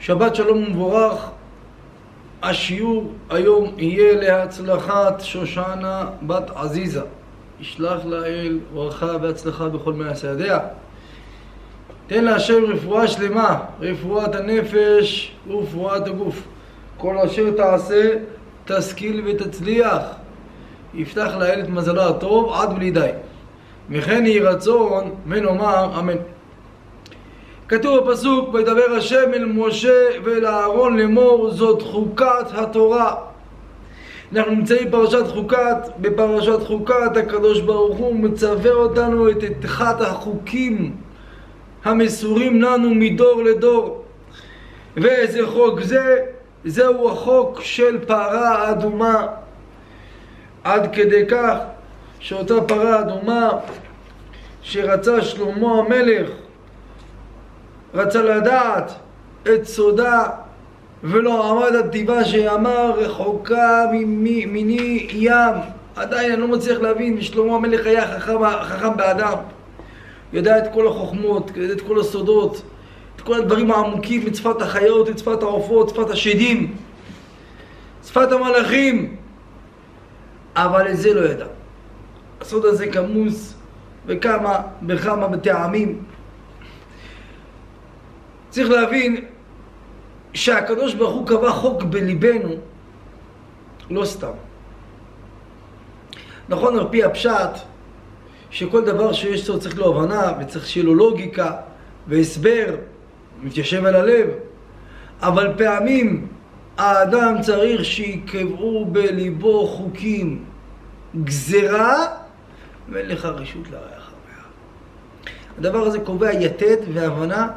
שבת שלום ומבורך. השיעור היום יהיה להצלחת שושנה בת עזיזה. ישלח לאל ברכה והצלחה בכל מעשה ידיה. תן להשם רפואה שלמה, רפואת הנפש ורפואת הגוף. כל אשר תעשה תשכיל ותצליח. יפתח לאל את מזלה הטוב עד בלי די. וכן יהי רצון ונאמר אמן. כתוב בפסוק, וידבר השם אל משה ואל אהרון לאמור, זאת חוקת התורה. אנחנו נמצאים בפרשת חוקת. בפרשת חוקת הקדוש ברוך הוא מצווה אותנו את אחד החוקים המסורים לנו מדור לדור. ואיזה חוק זה? זהו החוק של פרה אדומה. עד כדי כך שאותה פרה אדומה שרצה שלמה המלך, רצה לדעת את סודה ולא עמד על טיבה, שאמר רחוקה מיני ים. עדיין אני לא מצליח להבין. שלמה המלך היה חכם באדם, ידע את כל החוכמות, ידע את כל הסודות, את כל הדברים העמוקים, את שפת החיות, את שפת העופות, שפת השדים, שפת המלאכים, אבל את זה לא ידע. הסוד הזה כמוס בכמה טעמים. צריך להבין שהקדוש ברוך הוא קבע חוק בליבנו לא סתם. נכון, על פי הפשט שכל דבר שיש לו צריך לו הבנה וצריך שיהיה לו לוגיקה והסבר מתיישב על הלב, אבל פעמים האדם צריך שיקבעו בליבו חוקים, גזרה, ואין לך רשות לרעך. הדבר הזה קובע יתד והבנה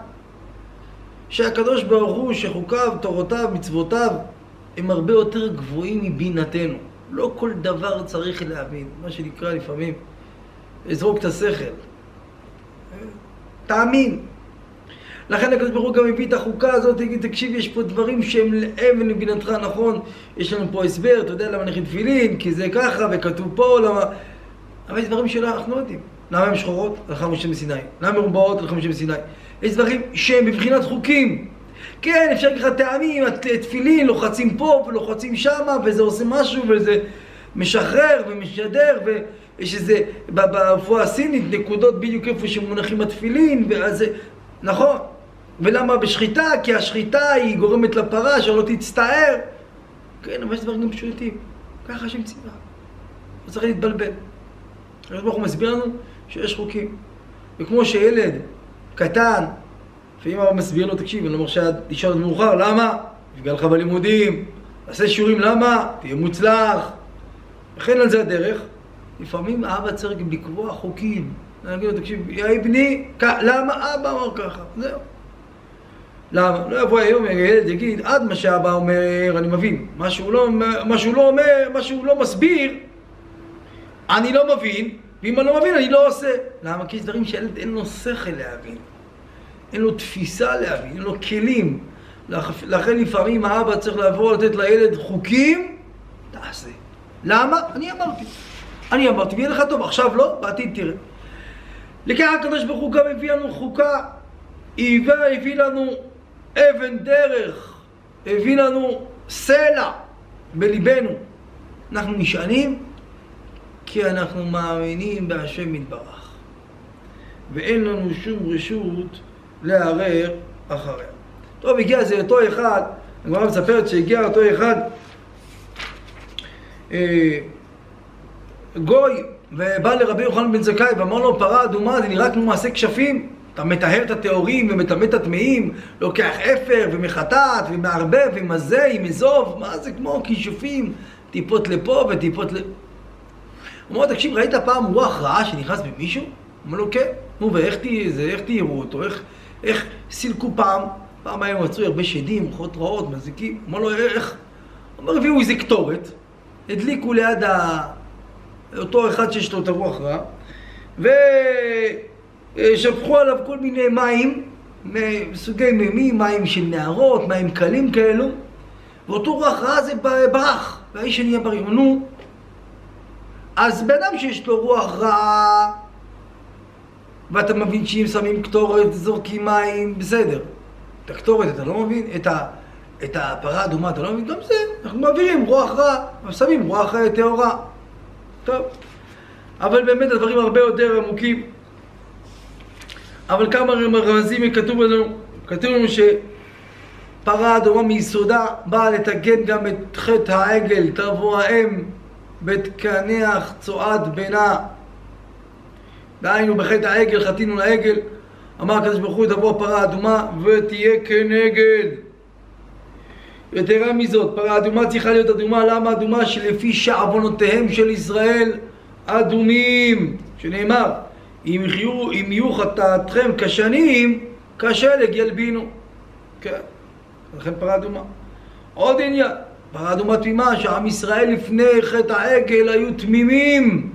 שהקדוש ברוך הוא שחוקיו, תורותיו, מצוותיו הם הרבה יותר גבוהים מבינתנו. לא כל דבר צריך להבין, מה שנקרא לפעמים לזרוק את השכל, תאמין. לכן הקדוש ברוך הוא גם הביא את החוקה הזאת, תגיד, תקשיב, יש פה דברים שהם לאבן לבינתך. נכון, יש לנו פה הסבר, אתה יודע למה נכין תפילין, כי זה ככה וכתוב פה, למה, אבל יש דברים שלא אנחנו לא יודעים. למה הם שחורות? הלכה משה מסיני. למה הם מרובעות? הלכה משה מסיני. יש דברים שהם בבחינת חוקים. כן, אפשר לקחת טעמים, תפילין, לוחצים פה ולוחצים שמה, וזה עושה משהו, וזה משחרר ומשדר, ויש איזה, ברפואה הסינית, נקודות בדיוק איפה שמונחים התפילין, ואז זה, נכון. ולמה בשחיטה? כי השחיטה היא גורמת לפרה שלא תצטער. כן, אבל יש דברים גם פשוטים. ככה השם ציווה. לא צריך להתבלבל. הקדוש ברוך הוא מסביר לנו שיש חוקים. וכמו שילד קטן, ואמא מסביר לו, תקשיב, אני לא מרשה לישון עד מאוחר, למה? יפגע לך בלימודים, עשה שיעורים, למה? תהיה מוצלח. וכן על זה הדרך. לפעמים האבא צריך גם לקבוע חוקים. אני אגיד לו, תקשיב, יא בני, למה אבא אמר ככה? זהו. למה? לא יבוא היום, הילד יגיד, עד מה שאבא אומר, אני מבין. מה שהוא לא אומר, מה שהוא לא מסביר, אני לא מבין, ואם אני לא מבין, אני לא עושה. למה? כי יש דברים שילד אין לו שכל להבין. אין לו תפיסה להבין, אין לו כלים. לכן לפעמים האבא צריך לעבור לתת לילד חוקים, תעשה. למה? אני אמרתי, ויהיה לך טוב, עכשיו לא, בעתיד תראה. לכך הקדוש ברוך הוא גם הביא לנו חוקה, הביא לנו אבן דרך, הביא לנו סלע בליבנו. אנחנו נשענים כי אנחנו מאמינים בהשם יתברך, ואין לנו שום רשות לערער אחריה. טוב, הגיע זה אותו אחד, הגמרא מספרת שהגיע אותו אחד גוי, ובא לרבי יוחנן בן זכאי ואמר לו, פרה אדומה זה נראה כמו מעשה כשפים, אתה מטהר את הטהורים ומטמא את הטמאים, לוקח אפר ומחטאת ומערבב ומזה עם אזוב, מה זה כמו כשפים, טיפות לפה וטיפות הוא אומר, תקשיב, ראית פעם רוח רעה שנכנס במישהו? הוא אומר לו, כן. נו, ואיך תהירו אותו? איך סילקו פעם הם מצאו הרבה שדים, רוחות רעות, מזיקים. הוא אומר לו, איך? הוא אומר, הביאו איזה קטורת, הדליקו ליד אותו אחד שיש לו את הרוח רע, ושפכו עליו כל מיני מים, סוגי מים של נערות, מים קלים כאלו, ואותו רוח רע זה ברח, והאיש שנהיה בריא. נו, אז באדם שיש לו רוח רעה, ואתה מבין שאם שמים קטורת, זורקים מים, בסדר. את הקטורת, אתה לא מבין? את הפרה האדומה, אתה לא מבין? גם זה, אנחנו מעבירים רוח רע, שמים רוח טהורה. טוב. אבל באמת הדברים הרבה יותר עמוקים. אבל כמה רמזים כתוב לנו שפרה אדומה מיסודה באה לתקן גם את חטא העגל, תבוא האם בתקנח צועד בינה. דהיינו בחטא העגל, חטאנו לעגל, אמר הקדוש ברוך הוא תבוא הפרה אדומה ותהיה כנגד. יתרה מזאת, פרה אדומה צריכה להיות אדומה. למה אדומה? שלפי שעוונותיהם של ישראל אדומים, שנאמר אם יהיו חטאתכם כשנים כשלג ילבינו. כן, לכן פרה אדומה. עוד עניין, פרה אדומה תמימה, שעם ישראל לפני חטא העגל היו תמימים,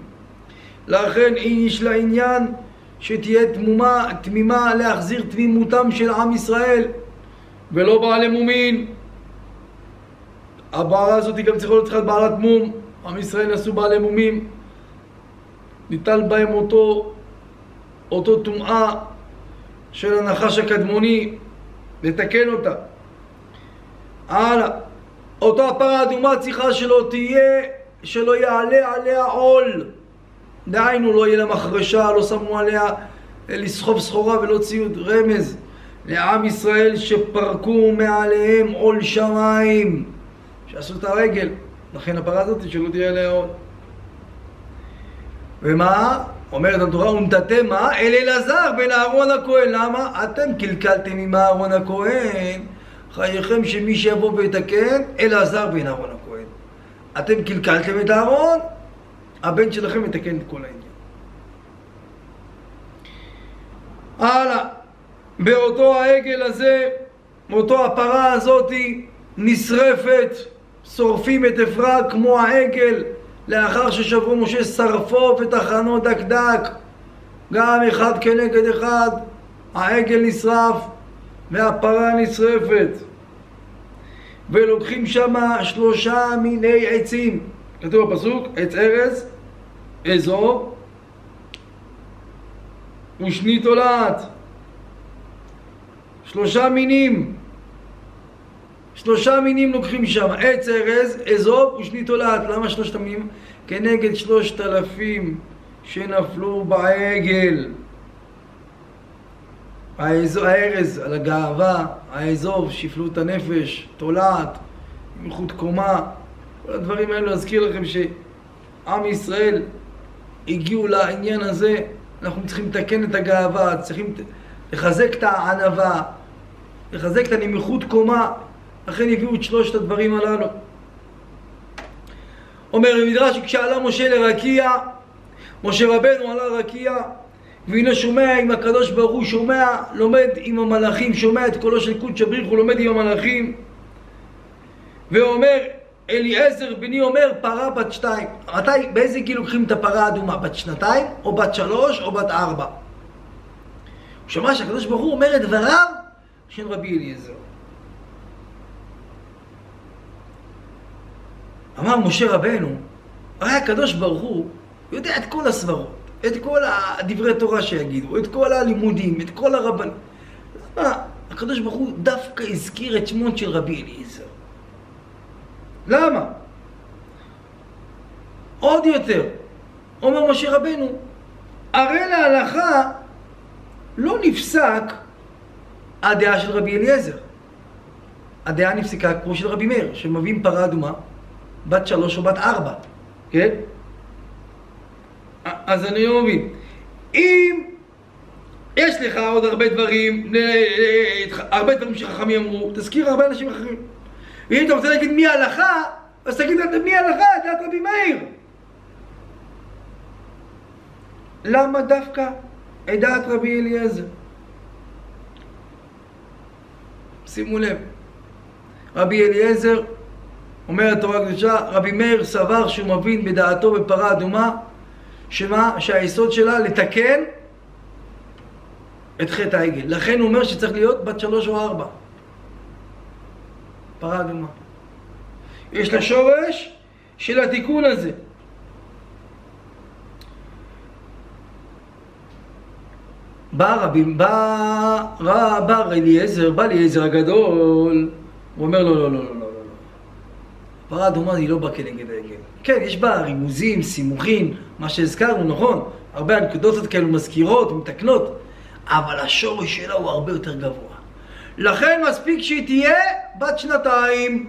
לכן יש לה עניין שתהיה תמימה להחזיר תמימותם של עם ישראל ולא בעלי מומין. הבערה הזאת גם צריכה להיות בעלת מום. עם ישראל נעשו בעלי מומים, ניטל בהם אותו טומאה של הנחש הקדמוני, לתקן אותה. הלאה, אותה הפרה אדומה צריכה שלא יעלה עליה עול, דהיינו לא יהיה לה מחרשה, לא שמו עליה לסחוב סחורה ולא ציוד. רמז לעם ישראל שפרקו מעליהם עול שמיים, שעשו את הרגל, לכן הפרה הזאת שלא תהיה עליה עול. ומה? אומרת התורה, ונתתם מה? אל אלעזר בן אהרון הכהן. למה? אתם קלקלתם עם אהרון הכהן, חייכם שמי שיבוא ויתקן, אלעזר בן אהרון הכהן. אתם קלקלתם את אהרון, הבן שלכם יתקן את כל העניין. הלאה, באותו העגל הזה, באותו הפרה הזאת נשרפת, שורפים את אפרה כמו העגל, לאחר ששברו משה שרפו ותחנו דקדק, גם אחד כנגד אחד, העגל נשרף והפרה נשרפת. ולוקחים שם 3 מיני עצים, כתוב בפסוק, עץ ארז, אזוב ושני תולעת. 3 מינים, 3 מינים לוקחים שם, עץ ארז, אזוב ושני תולעת. למה 3 מינים? כנגד 3,000 שנפלו בעגל. הארז על הגאווה, האזוב שפלות הנפש, תולעת, איכות קומה. כל הדברים האלו להזכיר לכם שעם ישראל הגיעו לעניין הזה. אנחנו צריכים לתקן את הגאווה, צריכים לחזק את הענווה, לחזק את הנמיכות קומה. לכן הביאו את 3 הדברים הללו. אומר המדרש, כשעלה משה לרקיע, משה רבנו עלה לרקיע, והנה שומע עם הקדוש ברוך הוא, שומע, לומד עם המלאכים, שומע את קולו של קודש הבריך, הוא לומד עם המלאכים, ואומר, אליעזר בני אומר, פרה בת 2. מתי, באיזה גיל לוקחים את הפרה האדומה? בת 2 או בת 3 או בת 4? הוא שמע שהקדוש ברוך הוא אומר את דבריו של רבי אליעזר. אמר משה רבנו, הרי הקדוש ברוך הוא יודע את כל הסברות, את כל הדברי תורה שיגידו, את כל הלימודים, את כל הרבנים. למה הקדוש ברוך הוא דווקא הזכיר את שמות של רבי אליעזר? למה? עוד יותר, אומר משה רבנו, הרי להלכה לא נפסק הדעה של רבי אליעזר. הדעה נפסקה כמו של רבי מאיר, שמביאים פרה אדומה בת 3 או בת 4, כן? אז אני לא מבין. אם יש לך עוד הרבה דברים, הרבה דברים שחכמים אמרו, תזכיר הרבה אנשים אחרים. ואם אתה רוצה להגיד מי ההלכה, אז תגיד מי ההלכה, דעת רבי מאיר. למה דווקא את דעת רבי אליעזר? שימו לב, רבי אליעזר, אומרת תורה הקדושה, רבי מאיר סבר שהוא מבין בדעתו בפרה אדומה, שהיסוד שלה לתקן את חטא העגל. לכן הוא אומר שצריך להיות בת 3 או 4. פרה אדומה. יש לה שורש של התיקון הזה. בא אליעזר הגדול, הוא אומר לו, לא. הפרה האדומה היא לא באה כנגד העגל. כן, יש בה רימוזים, סימוכים, מה שהזכרנו, נכון? הרבה אנקדוטות כאלו מזכירות, מתקנות, אבל השורש שלה הוא הרבה יותר גבוה. לכן מספיק שהיא תהיה בת 2.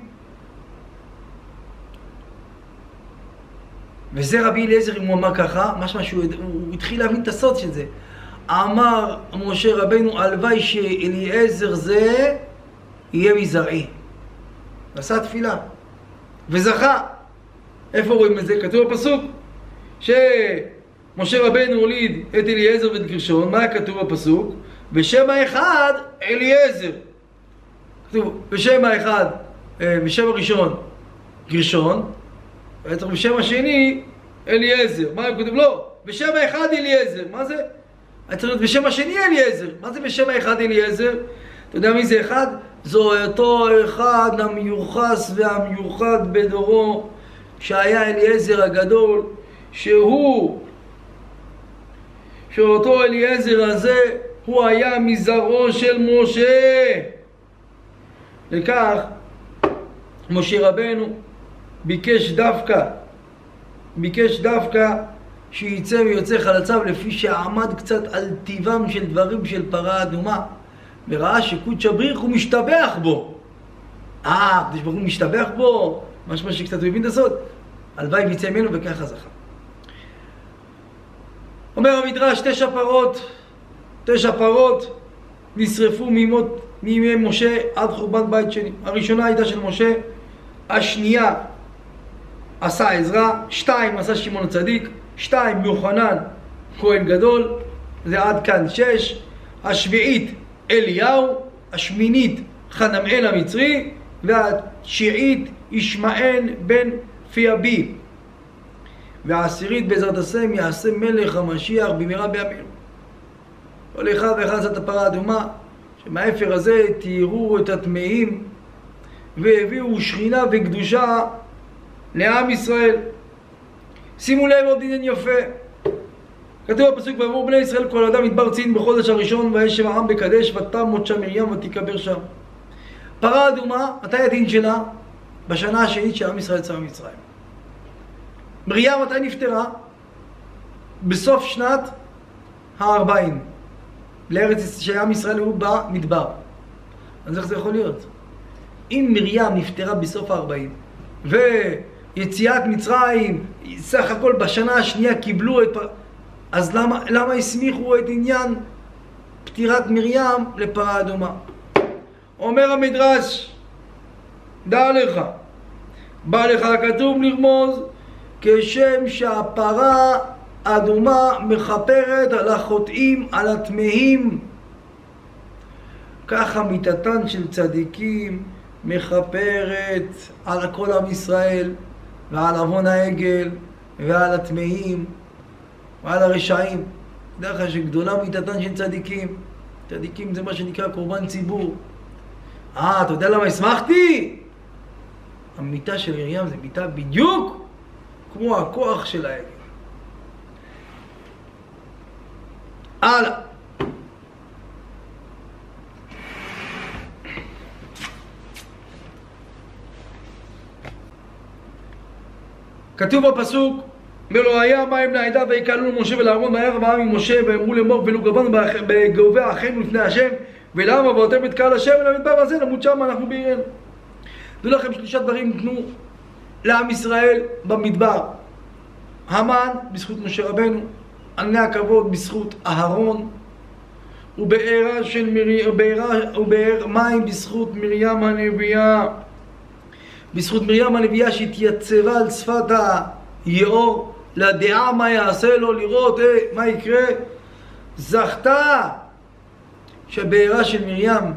וזה רבי אליעזר, אם הוא אמר ככה, משמע שהוא התחיל להבין את הסוד של זה. אמר משה רבנו, הלוואי שאליעזר זה יהיה מזרעי. עשה תפילה וזכה. איפה רואים את זה? כתוב בפסוק שמשה רבנו הוליד את אליעזר ואת גרשון. מה כתוב בפסוק? בשם האחד אליעזר. כתוב בשם האחד, בשם הראשון גרשון, בשם השני אליעזר. מה כתוב? לא, בשם האחד אליעזר. מה זה? בשם השני אליעזר. מה זה בשם האחד אליעזר? אתה יודע מי זה אחד? זו אותו אחד המיוחס והמיוחד בדורו, שהיה אליעזר הגדול, שאותו אליעזר הזה הוא היה מזרעו של משה. לכך משה רבנו ביקש דווקא שיצא ויוצא חלציו, לפי שעמד קצת על טיבם של דברים של פרה אדומה, וראה שקודש הבריך הוא משתבח בו. קודש ברוך הוא משתבח בו, משמע שקצת הוא הבין את הסוד. הלוואי ויצא ממנו, וככה זכה. אומר המדרש, 9 פרות נשרפו מימי משה עד חורבן בית שני. הראשונה הייתה של משה, השנייה עשה עזרא, 2 עשה שמעון הצדיק, 2 יוחנן כהן גדול, זה עד כאן 6. השביעית אליהו, השמינית חנמאל המצרי, והתשיעית ישמעאל בן פיאבי, והעשירית בעזרת השם יעשה מלך המשיח במהרה בימינו. כל אחד ואחד עשה את הפרה האדומה, שמהאפר הזה תיראו את הטמאים והביאו שכינה וקדושה לעם ישראל. שימו לב עוד עניין יפה, כתוב בפסוק, ויבואו בני ישראל כל אדם מדבר צין בחודש הראשון, וישב העם בקדש, ותמות שם מרים ותיקבר שם. פרה אדומה, מתי הדין שלה? בשנה השנית שעם ישראל יצא ממצרים. מרים מתי נפטרה? בסוף שנת ה-40 לארץ שעם ישראל הוא במדבר. אז איך זה יכול להיות? אם מרים נפטרה בסוף ה-40 ויציאת מצרים סך הכל בשנה השנייה קיבלו את אז למה הסמיכו את עניין פטירת מרים לפרה אדומה? אומר המדרש, דע לך, בא לך כתוב לרמוז, כשם שהפרה אדומה מכפרת על החוטאים, על הטמאים, ככה מיתתן של צדיקים מכפרת על כל עם ישראל, ועל עוון העגל, ועל הטמאים, ועל הרשעים. דרך אגב שגדולה מיתתן של צדיקים. צדיקים זה מה שנקרא קורבן ציבור. אתה יודע למה הסמכתי? המיטה של מרים זה מיטה בדיוק כמו הכוח של העגל. הלאה. כתוב בפסוק, ולא היה מים לעדה ויקהלו משה ולאהרון מהר ועם עם משה ואמרו לאמור ולו גבנו בגובי אחינו לפני השם, ולמה ואתם את קהל השם אל המדבר הזה נמות שם אנחנו בעירנו. דעו לכם 3 דברים ניתנו לעם ישראל במדבר. המן בזכות משה רבנו, ענני הכבוד בזכות אהרון, ובאר מים בזכות מרים הנביאה. בזכות מרים הנביאה שהתייצבה על שפת היאור לדעה מה יעשה לו, לראות מה יקרה, זכתה שבארה של מרים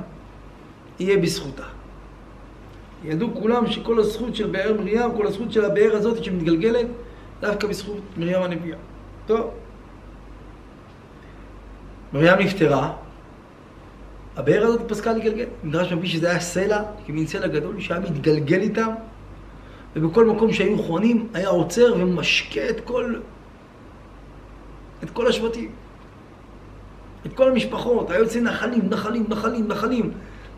יהיה בזכותה. ידעו כולם שכל הזכות של באר מרים, כל הזכות של הבאר הזאת שמתגלגלת דווקא בזכות מרים הנביאה. טוב, מרים נפטרה, הבאר הזאת פסקה להתגלגל. מדרש מביא שזה היה סלע, כמין סלע גדול שהיה מתגלגל איתם, ובכל מקום שהיו חונים היה עוצר ומשקה את כל השבטים. את כל המשפחות, היה יוצא נחלים.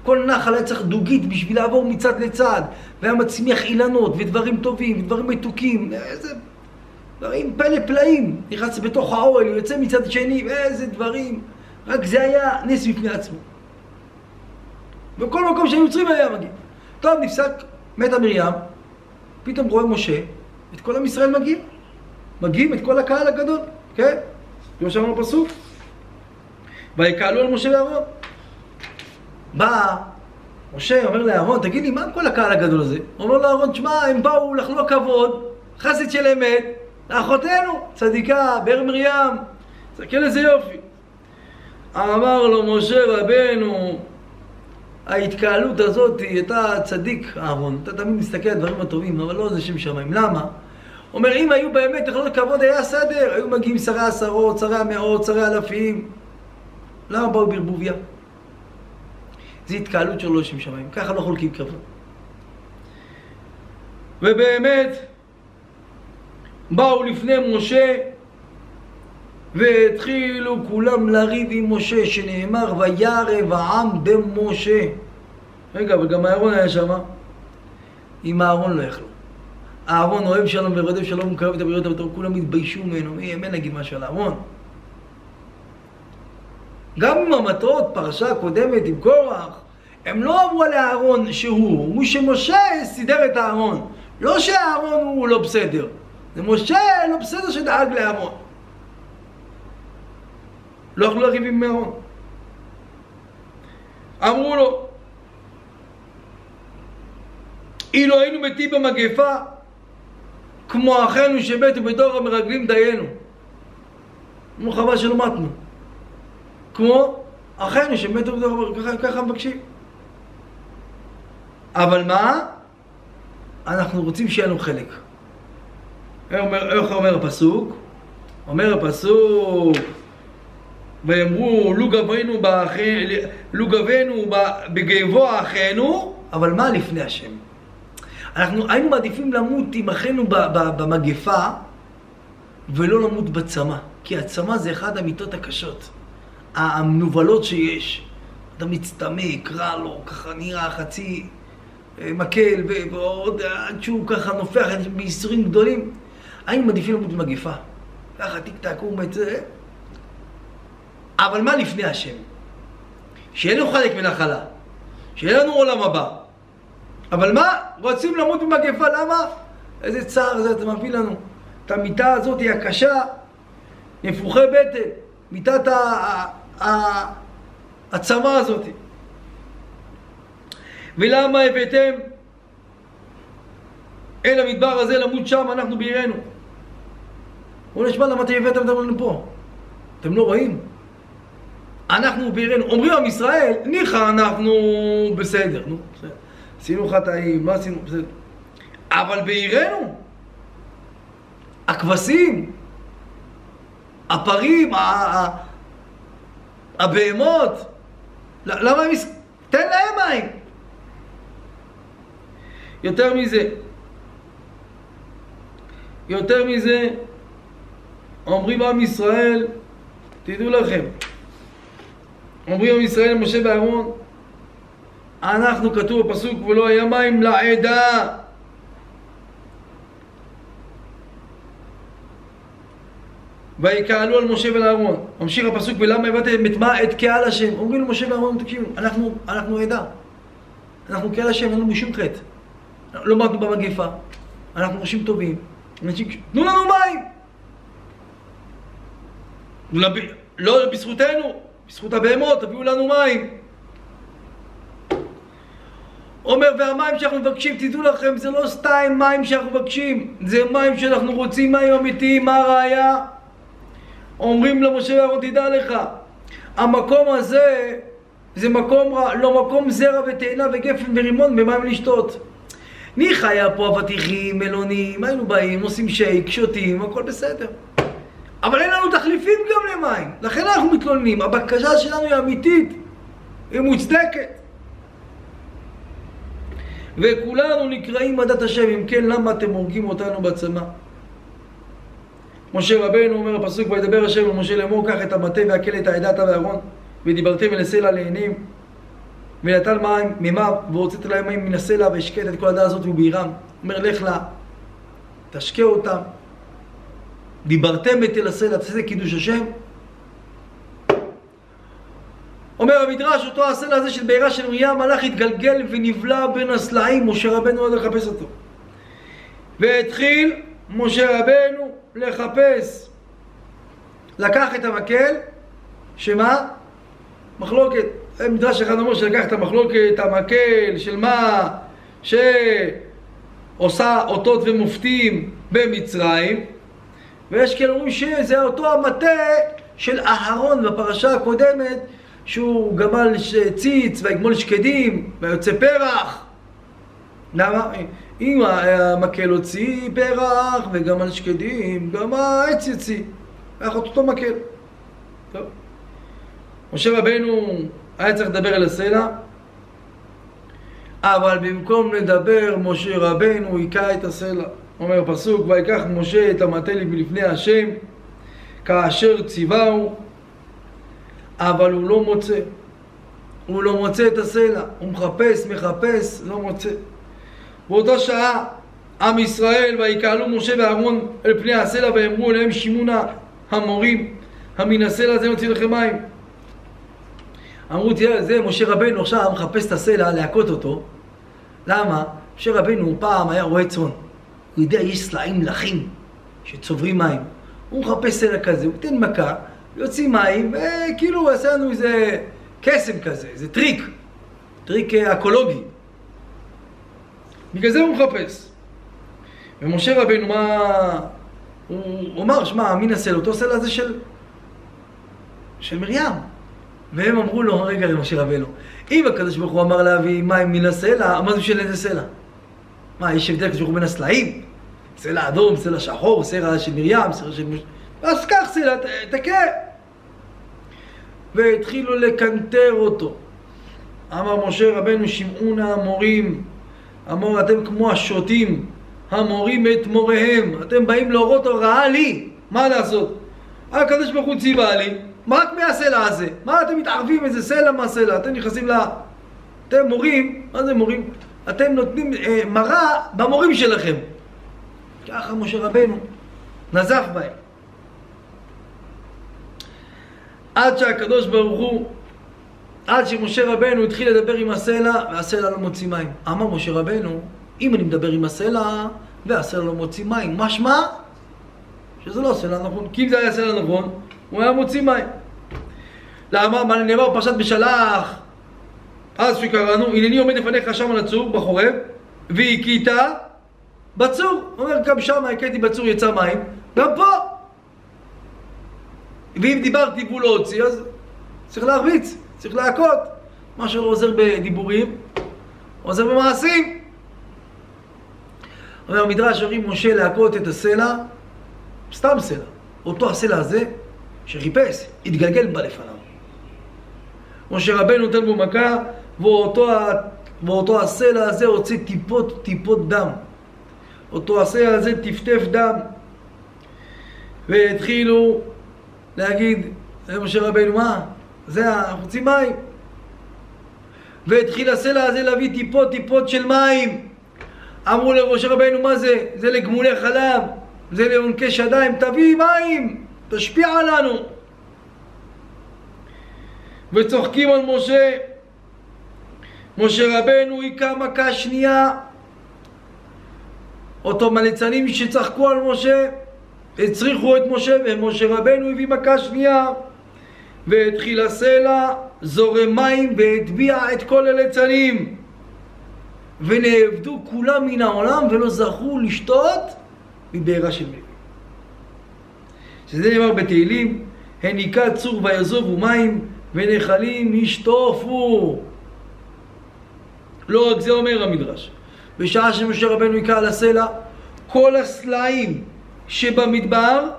כל נחל היה צריך דוגית בשביל לעבור מצד לצד, והיה מצמיח אילנות ודברים טובים ודברים מתוקים, איזה דברים פלא פלאים. נכנס בתוך האוהל, יוצא מצד שני, איזה דברים. רק זה היה נס בפני עצמו. בכל מקום שהיו יוצרים היה מגיע. טוב, נפסק, מתה מרים, פתאום רואה משה, את כל עם ישראל מגיעים את כל הקהל הגדול, כן? כמו שאמרנו פסוק. ויקהלו על משה ואהרון. בא משה, אומר לאהרון, תגיד לי, מה כל הקהל הגדול הזה? אומר לאהרון, תשמע, הם באו לחלוק כבוד, חסד של אמת, לאחותנו, צדיקה, באר מרים, תסתכל איזה יופי. אמר לו משה רבנו, ההתקהלות הזאת, אתה צדיק אהרון, אתה תמיד מסתכל על דברים הטובים, אבל לא זה שם שמיים. למה? אומר, אם היו באמת לחלוק כבוד, היה סדר, היו מגיעים שרי עשרות, שרי המאות, שרי אלפים. למה באו ברבוביה? זה התקהלות שלו לשם שמיים, ככה לא חולקים כבוד. ובאמת, באו לפני משה, והתחילו כולם לריב עם משה, שנאמר, וירב העם במשה. רגע, אבל גם אהרון היה שם. עם אהרון לא יכלו. אהרון אוהב שלום ורודף שלום, הוא מקרב את הבריות, אבל כולם התביישו ממנו. אין להגיד משהו על אהרון. גם עם המטרות, פרשה קודמת עם קורח, הם לא אמרו על אהרון שהוא, אמרו שמשה סידר את אהרון. לא שאהרון הוא לא בסדר. זה משה לא בסדר שדאג לאהרון. לא יכלו לריב עם אהרון. אמרו לו, אילו היינו מתים במגפה, כמו אחינו שמתו בדור המרגלים דיינו. אמרו, חבל שלא מתנו. כמו אחינו שמתו בדור המרגלים, ככה מבקשים. אבל מה? אנחנו רוצים שיהיה לנו חלק. איך אומר הפסוק? אומר הפסוק, ואמרו, לו גבנו בגבו אחינו, אבל מה לפני השם? אנחנו היינו מעדיפים למות עם אחינו במגפה, ולא למות בצמא. כי הצמא זה אחד המיתות הקשות, המנובלות שיש. אתה מצטמק, רע לו, ככה נראה חצי מקל, ועוד עד שהוא ככה נופח בייסורים גדולים. היינו מעדיפים למות במגפה. ככה טיק טק, הוא מצא. אבל מה לפני השם? שיהיה לנו חלק מנחלה, שיהיה לנו עולם הבא. אבל מה? רוצים למות במגפה, למה? איזה צער זה אתה מביא לנו. את המיטה הזאת היא הקשה, נפוחי בטן, מיטת הצמא הזאת. ולמה הבאתם אל המדבר הזה למות שם, אנחנו בעירנו? בואו נשמע למה אתם הבאתם אותנו פה. אתם לא רואים? אנחנו בעירנו, אומרים עם ישראל, ניחא אנחנו בסדר, נו, בסדר. עשינו חטאים, מה עשינו? בסדר. אבל בעירנו, הכבשים, הפרים, הבהמות, למה הם... תן להם מים. יותר מזה, אומרים עם ישראל, תדעו לכם, אומרים עם ישראל, משה ואהרון, אנחנו כתוב בפסוק, ולא היה מים לעדה. ויקהלו על משה ולאהרון. ממשיך הפסוק, ולמה הבאתם את קהל השם? אומרים למשה ואהרון, תקשיבו, אנחנו עדה. אנחנו קהל השם, אין לנו שום חטא. לא מתנו במגפה. אנחנו אנשים טובים. תנו לנו מים! לא בזכותנו, בזכות הבהמות, תביאו לנו מים. אומר, והמים שאנחנו מבקשים, תדעו לכם, זה לא סתם מים שאנחנו מבקשים, זה מים שאנחנו רוצים, מים אמיתיים. מה הראיה? אומרים למשה ואהרון, תדע לך, המקום הזה זה מקום רע, לא מקום זרע ותאנה וגפן ורימון במים לשתות. ניחא היה פה אבטיחים, מלונים, היינו באים, עושים שייק, שותים, הכל בסדר. אבל אין לנו תחליפים גם למים, לכן אנחנו מתלוננים. הבקשה שלנו היא אמיתית, היא מוצדקת. וכולנו נקראים עדת השם. אם כן, למה אתם הורגים אותנו בצמא? משה רבנו אומר הפסוק, וידבר השם אל משה לאמור, קח את המטה והקל את העדה אתה ואהרון, ודיברתם אל הסלע לעינים, ונטל מים מימיו, והוצאת להם מים מן הסלע, והשקט את כל העדה הזאת ובעירם. אומר לך לה, תשקה אותם, דיברתם את אל הסלע, תעשה קידוש השם. אומר המדרש, אותו הסלע הזה של בעירה של מרים, הלך התגלגל ונבלע בין הסלעים, משה רבנו עוד לחפש אותו. והתחיל משה רבנו לחפש. לקח את המקל, שמה? מחלוקת. מדרש אחד אומר שלקח את המחלוקת, המקל, של מה? שעושה אותות ומופתים במצרים. ויש כאלה אומרים שזה אותו המטה של אהרון בפרשה הקודמת, שהוא גמל ציץ ויגמול שקדים ויוצא פרח. למה? אם המקל הוציא פרח וגמל שקדים, גם העץ יוציא. היה אותו מקל. טוב. משה רבנו היה צריך לדבר אל הסלע, אבל במקום לדבר משה רבנו היכה את הסלע. אומר פסוק, ויקח משה את המטה לפני השם כאשר ציווהו, אבל הוא לא מוצא. הוא לא מוצא את הסלע. הוא מחפש, לא מוצא. באותה שעה עם ישראל ויקהלו משה ואהרון אל פני הסלע ואמרו אליהם, שימונה המורים המן הסלע הזה נוציא לכם מים. אמרו, תראה, זה משה רבנו עכשיו מחפש את הסלע להכות אותו. למה? משה רבנו פעם היה רועה צאן. הוא יודע, יש סלעים לחים שצוברים מים. הוא מחפש סלע כזה, הוא תן מכה, יוציא מים, וכאילו הוא עשה לנו איזה קסם כזה, איזה טריק אקולוגי. בגלל זה הוא מחפש. ומשה רבנו, מה? הוא אמר, שמע, מי נסה לו? אותו סלע הזה של מרים. והם אמרו לו, רגע למשה רבנו, אם הקדוש ברוך הוא אמר להביא מים מן הסלע, מה זה בשביל איזה סלע? מה, יש הבדל קדוש ברוך הוא בין הסלעים? סלע אדום, סלע שחור, סלע של מרים, סלע של... אז קח סלע, תקה. והתחילו לקנטר אותו. אמר משה רבנו, שמעונה המורים, אמר, אתם כמו השוטים, המורים את מוריהם, אתם באים להורות הוראה לי, מה לעשות? הקדוש ברוך הוא ציווה לי, רק מהסלע הזה, מה אתם מתערבים איזה סלע מהסלע? אתם נכנסים אתם מורים, מה זה מורים? אתם נותנים מראה במורים שלכם. ככה משה רבנו נזף בהם. עד שהקדוש ברוך הוא, עד שמשה רבנו התחיל לדבר עם הסלע, והסלע לא מוציא מים. אמר משה רבנו, אם אני מדבר עם הסלע, והסלע לא מוציא מים, משמע שזה לא סלע נכון. כי אם זה היה סלע נכון, הוא היה מוציא מים. למה? מה נאמר פרשת בשלח, אז שקראנו, הנני עומד לפניך שם על הצור בחורב, והכית בצור. הוא אומר, גם שם הכיתי בצור יצא מים, גם פה. ואם דיברתי והוא לא הוציא, אז צריך להרביץ, צריך להכות. מה שלא עוזר בדיבורים, עוזר במעשים. אומר המדרש, אומרים משה להכות את הסלע, סתם סלע. אותו הסלע הזה שחיפש, התגלגל בה לפניו. משה רבנו נותן בו מכה, ואותו הסלע הזה הוציא טיפות דם. אותו הסלע הזה טפטף דם. והתחילו להגיד, משה רבנו, מה? זה רוצים מים. והתחיל הסלע הזה להביא טיפות של מים. אמרו למשה רבנו, מה זה? זה לגמולי חלב, זה לעונקי שדיים, תביא מים, תשפיע עלינו. וצוחקים על משה. משה רבנו היכה מכה שנייה. אותו מליצנים שצחקו על משה, הצריכו את משה, ומשה רבנו הביא מכה שנייה. והתחיל הסלע זורם מים והטביע את כל הליצנים. ונעבדו כולם מן העולם ולא זכו לשתות מבארה של מים. שזה נאמר בתהילים, הניקה צור ויזובו מים ונחלים ישטופו. לא רק זה אומר המדרש. בשעה שמשה רבנו היכה על הסלע, כל הסלעים שבמדבר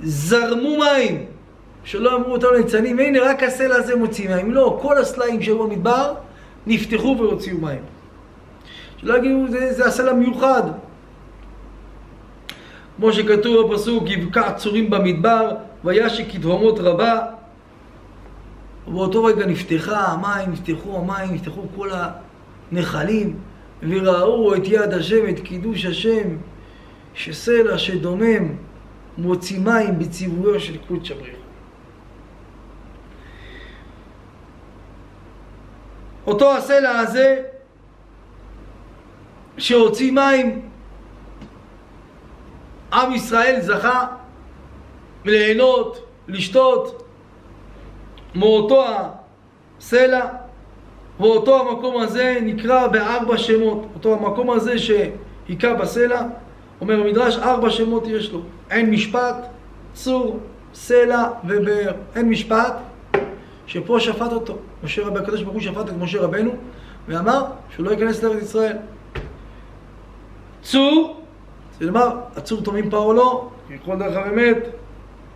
זרמו מים. שלא אמרו אותם ליצנים, הנה רק הסלע הזה מוציא מים. לא, כל הסלעים שבמדבר נפתחו והוציאו מים. שלא יגידו, זה הסלע מיוחד. כמו שכתוב בפסוק, יבקע צורים במדבר, וישק כתהומות רבה. ובאותו רגע נפתחו המים, נפתחו כל הנחלים, וראו את יד השם, את קידוש השם, שסלע שדומם מוציא מים בציוויו של קודש בריך. אותו הסלע הזה שהוציא מים, עם ישראל זכה ליהנות, לשתות מאותו הסלע, ואותו המקום הזה נקרא ב4 שמות. אותו המקום הזה שהיכה בסלע, אומר המדרש, 4 שמות יש לו: עין משפט, צור, סלע ובאר. עין משפט, שפה שפט אותו משה רבנו, הקדוש ברוך הוא שפט את משה רבנו ואמר שהוא לא ייכנס לארץ ישראל. צור, זה לומר, הצור תומים פרעה לא, יכול דרך האמת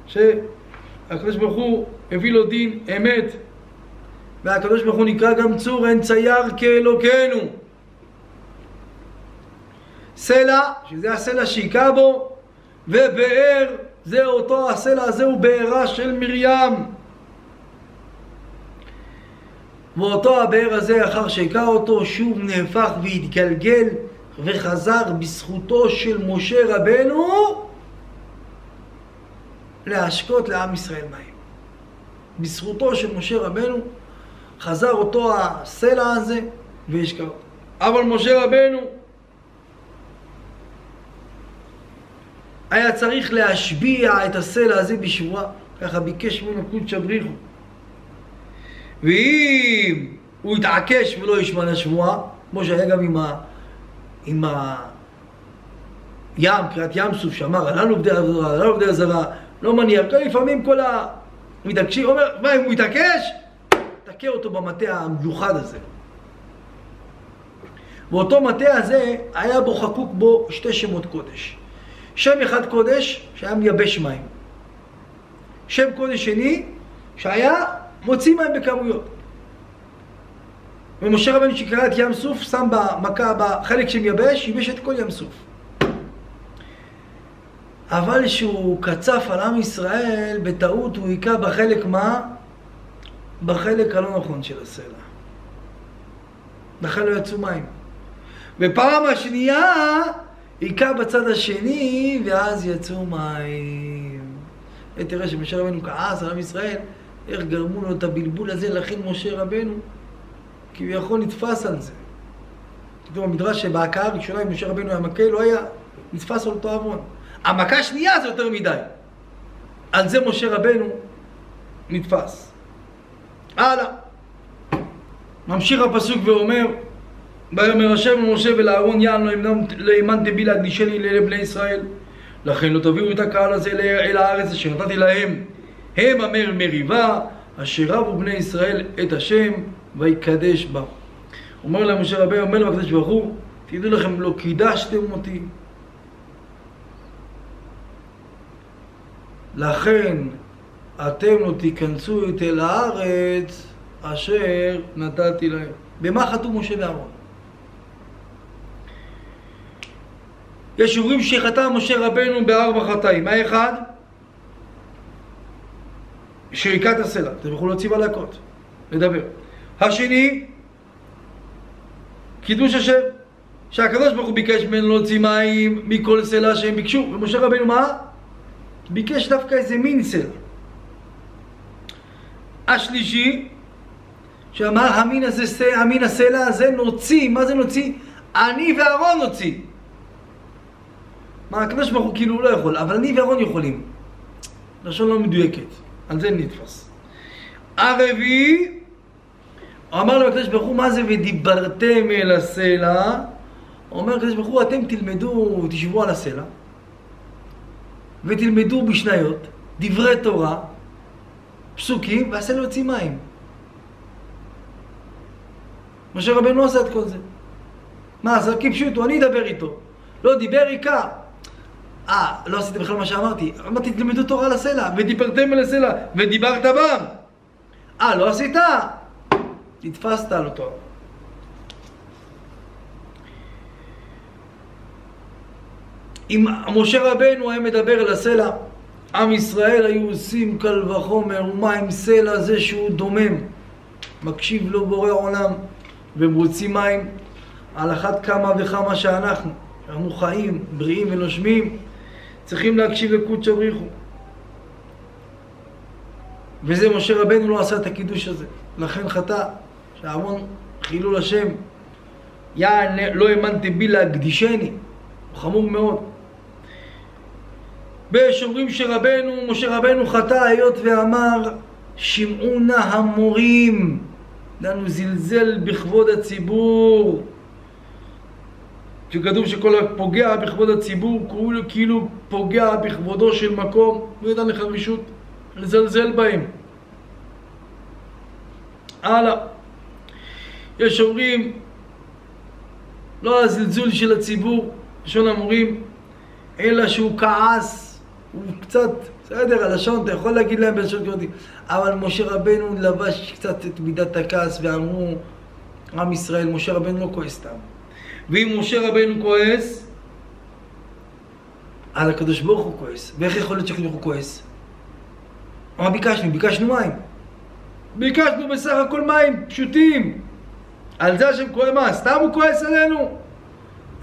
שהקדוש ברוך הוא הביא לו דין אמת, והקדוש ברוך הוא נקרא גם צור, אין צייר כאלוקינו. סלע, שזה הסלע שהיכה בו, ובאר, זה אותו הסלע הזה הוא בארה של מרים. ואותו הבאר הזה, אחר שהיכה אותו, שוב נהפך והתגלגל וחזר בזכותו של משה רבנו להשקות לעם ישראל מים. בזכותו של משה רבנו חזר אותו הסלע הזה והשקע אותו. אבל משה רבנו היה צריך להשביע את הסלע הזה בשבועה, ככה ביקש ממנו קודש בריך הוא. ואם הוא התעקש ולא ישמע לשבועה, כמו שהיה גם עם הים, קריאת ים סוף, שאמר עלינו עובדי הזרה, לא מניח, לפעמים כל המתעקשים, אומר, מה אם הוא יתעקש? תקע אותו במטה המיוחד הזה. ואותו מטה הזה היה בו חקוק בו 2 שמות קודש. שם אחד קודש שהיה מייבש מים. שם קודש שני שהיה מוציא מים בכמויות. ומשה רבנו שקרא את ים סוף, שם במכה, בחלק שמייבש, ייבש את כל ים סוף. אבל שהוא קצף על עם ישראל, בטעות הוא היכה בחלק מה? בחלק הלא נכון של הסלע. לכן לא יצאו מים. בפעם השנייה היכה בצד השני, ואז יצאו מים. ותראה שמשה רבנו כעס על עם ישראל, איך גרמו לו את הבלבול הזה, לכן משה רבנו כביכול נתפס על זה. כתוב במדרש שבהכאה הראשונה אם משה רבנו היה מכה, לא היה נתפס על אותו עוון. המכה השנייה זה יותר מדי. על זה משה רבנו נתפס. הלאה. ממשיך הפסוק ואומר, ויאמר השם למשה ולאהרון יען לא האמנתם בי להקדישני לבני ישראל, לכן לא תביאו את הקהל הזה אל הארץ אשר נתתי להם, הם אמר מריבה אשר רבו בני ישראל את השם ויקדש בה. אומר להם משה רבנו, אומר להם הקדוש ברוך הוא, תדעו לכם, לא קידשתם אותי, לכן אתם לא תיכנסו אל הארץ אשר נתתי להם. במה חטאו משה ואהרון? יש אומרים שחטא משה רבנו ב4 חטאים. האחד, שריקת הסלע, אתם יכולים להוציא בלהקות, לדבר. השני, קידוש השם, שהקדוש ברוך הוא ביקש ממנו להוציא מים מכל סלע שהם ביקשו, ומשה רבנו מה? ביקש דווקא איזה מין סלע. השלישי, שאמר המין הסלע הזה נוציא, מה זה נוציא? אני ואהרון נוציא. מה, הקדוש ברוך הוא כאילו לא יכול, אבל אני ואהרון יכולים. לשון לא מדויקת, על זה נתפס. הרביעי, אמר לו הקדוש ברוך הוא, מה זה ודיברתם אל הסלע? אומר הקדוש ברוך הוא, אתם תלמדו, תשבו על הסלע, ותלמדו בשניות, דברי תורה, פסוקים, והסלע יוציא מים. משה רבנו עשה את כל זה. מה, אז כפשוטו, אני אדבר איתו. לא דיבר עיקר. לא עשיתם בכלל מה שאמרתי. אמרתי, תלמדו תורה על הסלע, ודיברתם על הסלע, ודיברת בם. לא עשית? תתפסת על אותו. אם משה רבנו היה מדבר על הסלע, עם ישראל היו עושים קל וחומר, ומה עם סלע זה שהוא דומם, מקשיב לו בורא עולם, ומוציא מים, על אחת כמה וכמה שאנחנו חיים, בריאים ונושמים, צריכים להקשיב לקודש בריך הוא. וזה משה רבנו לא עשה את הקידוש הזה, לכן חטא, שהמון חילול השם, לא האמנתי בי להקדישני, הוא חמור מאוד. ושומרים משה רבנו חטא היות ואמר שמעו נא המורים, לנו זלזל בכבוד הציבור, שכתוב שכל הפוגע בכבוד הציבור כאילו פוגע בכבודו של מקום, לא ידע לך רשות לזלזל בהם. הלאה, יש אומרים לא הזלזול של הציבור, לשון המורים, אלא שהוא כעס, הוא קצת, בסדר, הלשון, אתה יכול להגיד להם בלשון כבודי, אבל משה רבנו לבש קצת את מידת הכעס, ואמרו, עם ישראל, משה רבנו לא כועס סתם. ואם משה רבנו כועס, אז הקדוש ברוך הוא כועס. ואיך יכול להיות שהקדוש ברוך הוא כועס? מה ביקשנו? ביקשנו מים. ביקשנו בסך הכל מים פשוטים. על זה השם כועס, מה? סתם הוא כועס עלינו?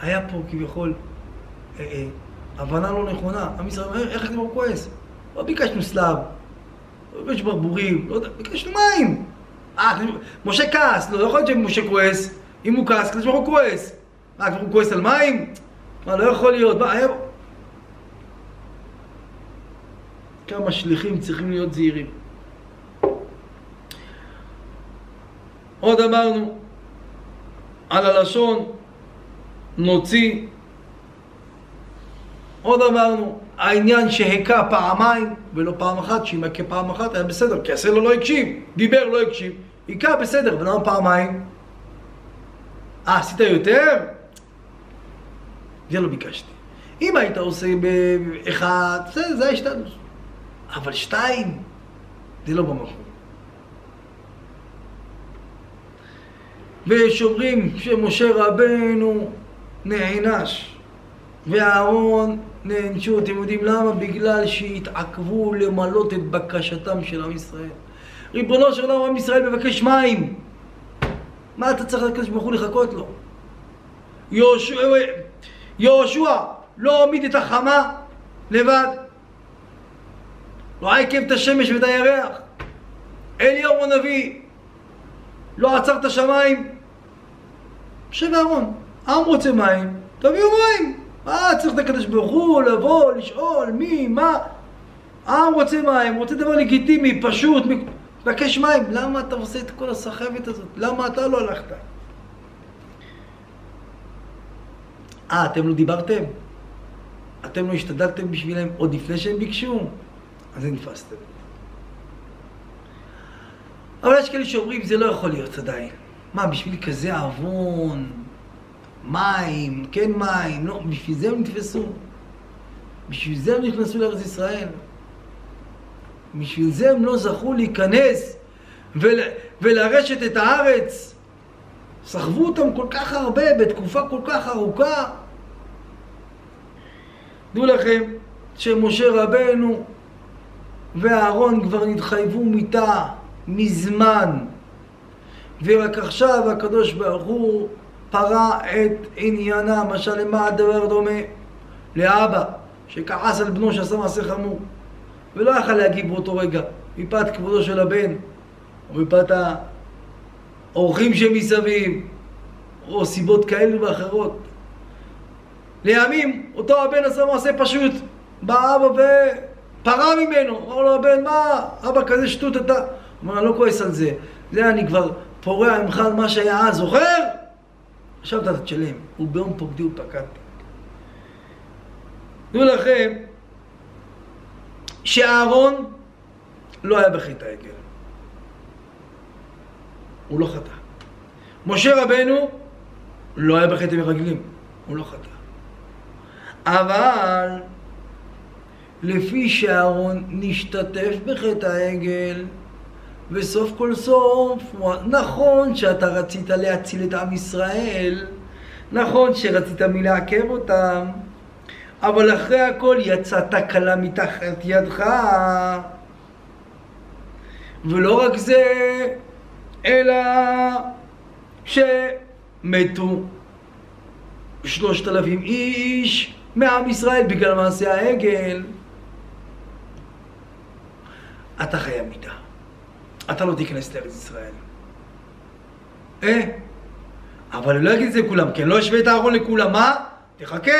היה פה כביכול הבנה לא נכונה. עם ישראל, איך הקדוש ברוך הוא כועס? לא ביקשנו סלב, לא ביקשנו ברבורים, לא יודע, ביקשנו מים. משה כעס, לא יכול להיות שמשה כועס. אם הוא כעס, הקדוש ברוך הוא כועס. מה, הקדוש ברוך הוא כועס על מים? מה, לא יכול להיות. מה, היה... כמה שליחים צריכים להיות זהירים. עוד אמרנו על הלשון נוציא. עוד אמרנו העניין שהכה פעמיים ולא פעם אחת, שאם הכה פעם אחת היה בסדר, כי הסלע לא הקשיב, דיבר לא הקשיב, הכה בסדר, ולמה פעמיים? עשית יותר? זה לא ביקשתי. אם היית עושה באחד, זה השתדלת. אבל שתיים, זה לא במקום. ושומרים שמשה רבנו נענש ואהרון נענשו. אתם יודעים למה? בגלל שהתעכבו למלות את בקשתם של עם ישראל. ריבונו של עולם, עם ישראל מבקש מים. מה אתה צריך לקדוש ברוך הוא לחכות לו? יהושע לא עמיד את החמה לבד, לא עיכב את השמש ואת הירח. אליהו הנביא לא עצר את השמיים. משה ואהרון, העם רוצה מים, תביאו מים. מה צריך את הקדוש ברוך הוא לבוא, לשאול מי, מה? העם רוצה מים, רוצה דבר לגיטימי, פשוט, מבקש מים. למה אתה עושה את כל הסחבת הזאת? למה אתה לא הלכת? אתם לא דיברתם? אתם לא השתדלתם בשבילם עוד לפני שהם ביקשו? אז נתפסתם. אבל יש כאלה שאומרים, זה לא יכול להיות עדיין. מה, בשביל כזה עוון, מים, כן מים, לא, בשביל זה הם נתפסו. בשביל זה הם נכנסו לארץ ישראל. בשביל זה הם לא זכו להיכנס ולרשת את הארץ. סחבו אותם כל כך הרבה, בתקופה כל כך ארוכה. דעו לכם שמשה רבנו ואהרון כבר נתחייבו מיתה מזמן, ורק עכשיו הקדוש ברוך הוא פרע את עניינה. משל למה הדבר דומה? לאבא שכעס על בנו שעשה מעשה חמור ולא יכל להגיב באותו רגע מפאת כבודו של הבן או מפאת האורחים שמסביב או סיבות כאלו ואחרות. לימים אותו הבן עשה מעשה פשוט, בא אבא ופרע ממנו, אמר לו הבן, מה אבא כזה שטות אתה? אמר, אני לא כועס על זה, זה אני כבר פורע ממך על מה שהיה אז, זוכר? עכשיו אתה תשלם, וביום פוקדי ופקדתי. דעו לכם שאהרון לא היה בחטא העגל, הוא לא חטא. משה רבנו לא היה בחטא מרגלים, הוא לא חטא. אבל לפי שאהרון נשתתף בחטא העגל, וסוף כל סוף, נכון שאתה רצית להציל את עם ישראל, נכון שרצית מלעכב אותם, אבל אחרי הכל יצאת קלה מתחת ידך. ולא רק זה, אלא שמתו 3,000 איש מעם ישראל בגלל מעשה העגל. אתה חייב מיתה. אתה לא תיכנס לארץ ישראל. אבל אני לא אגיד את זה לכולם, כי אני לא אשווה את הארון לכולם. מה? תחכה,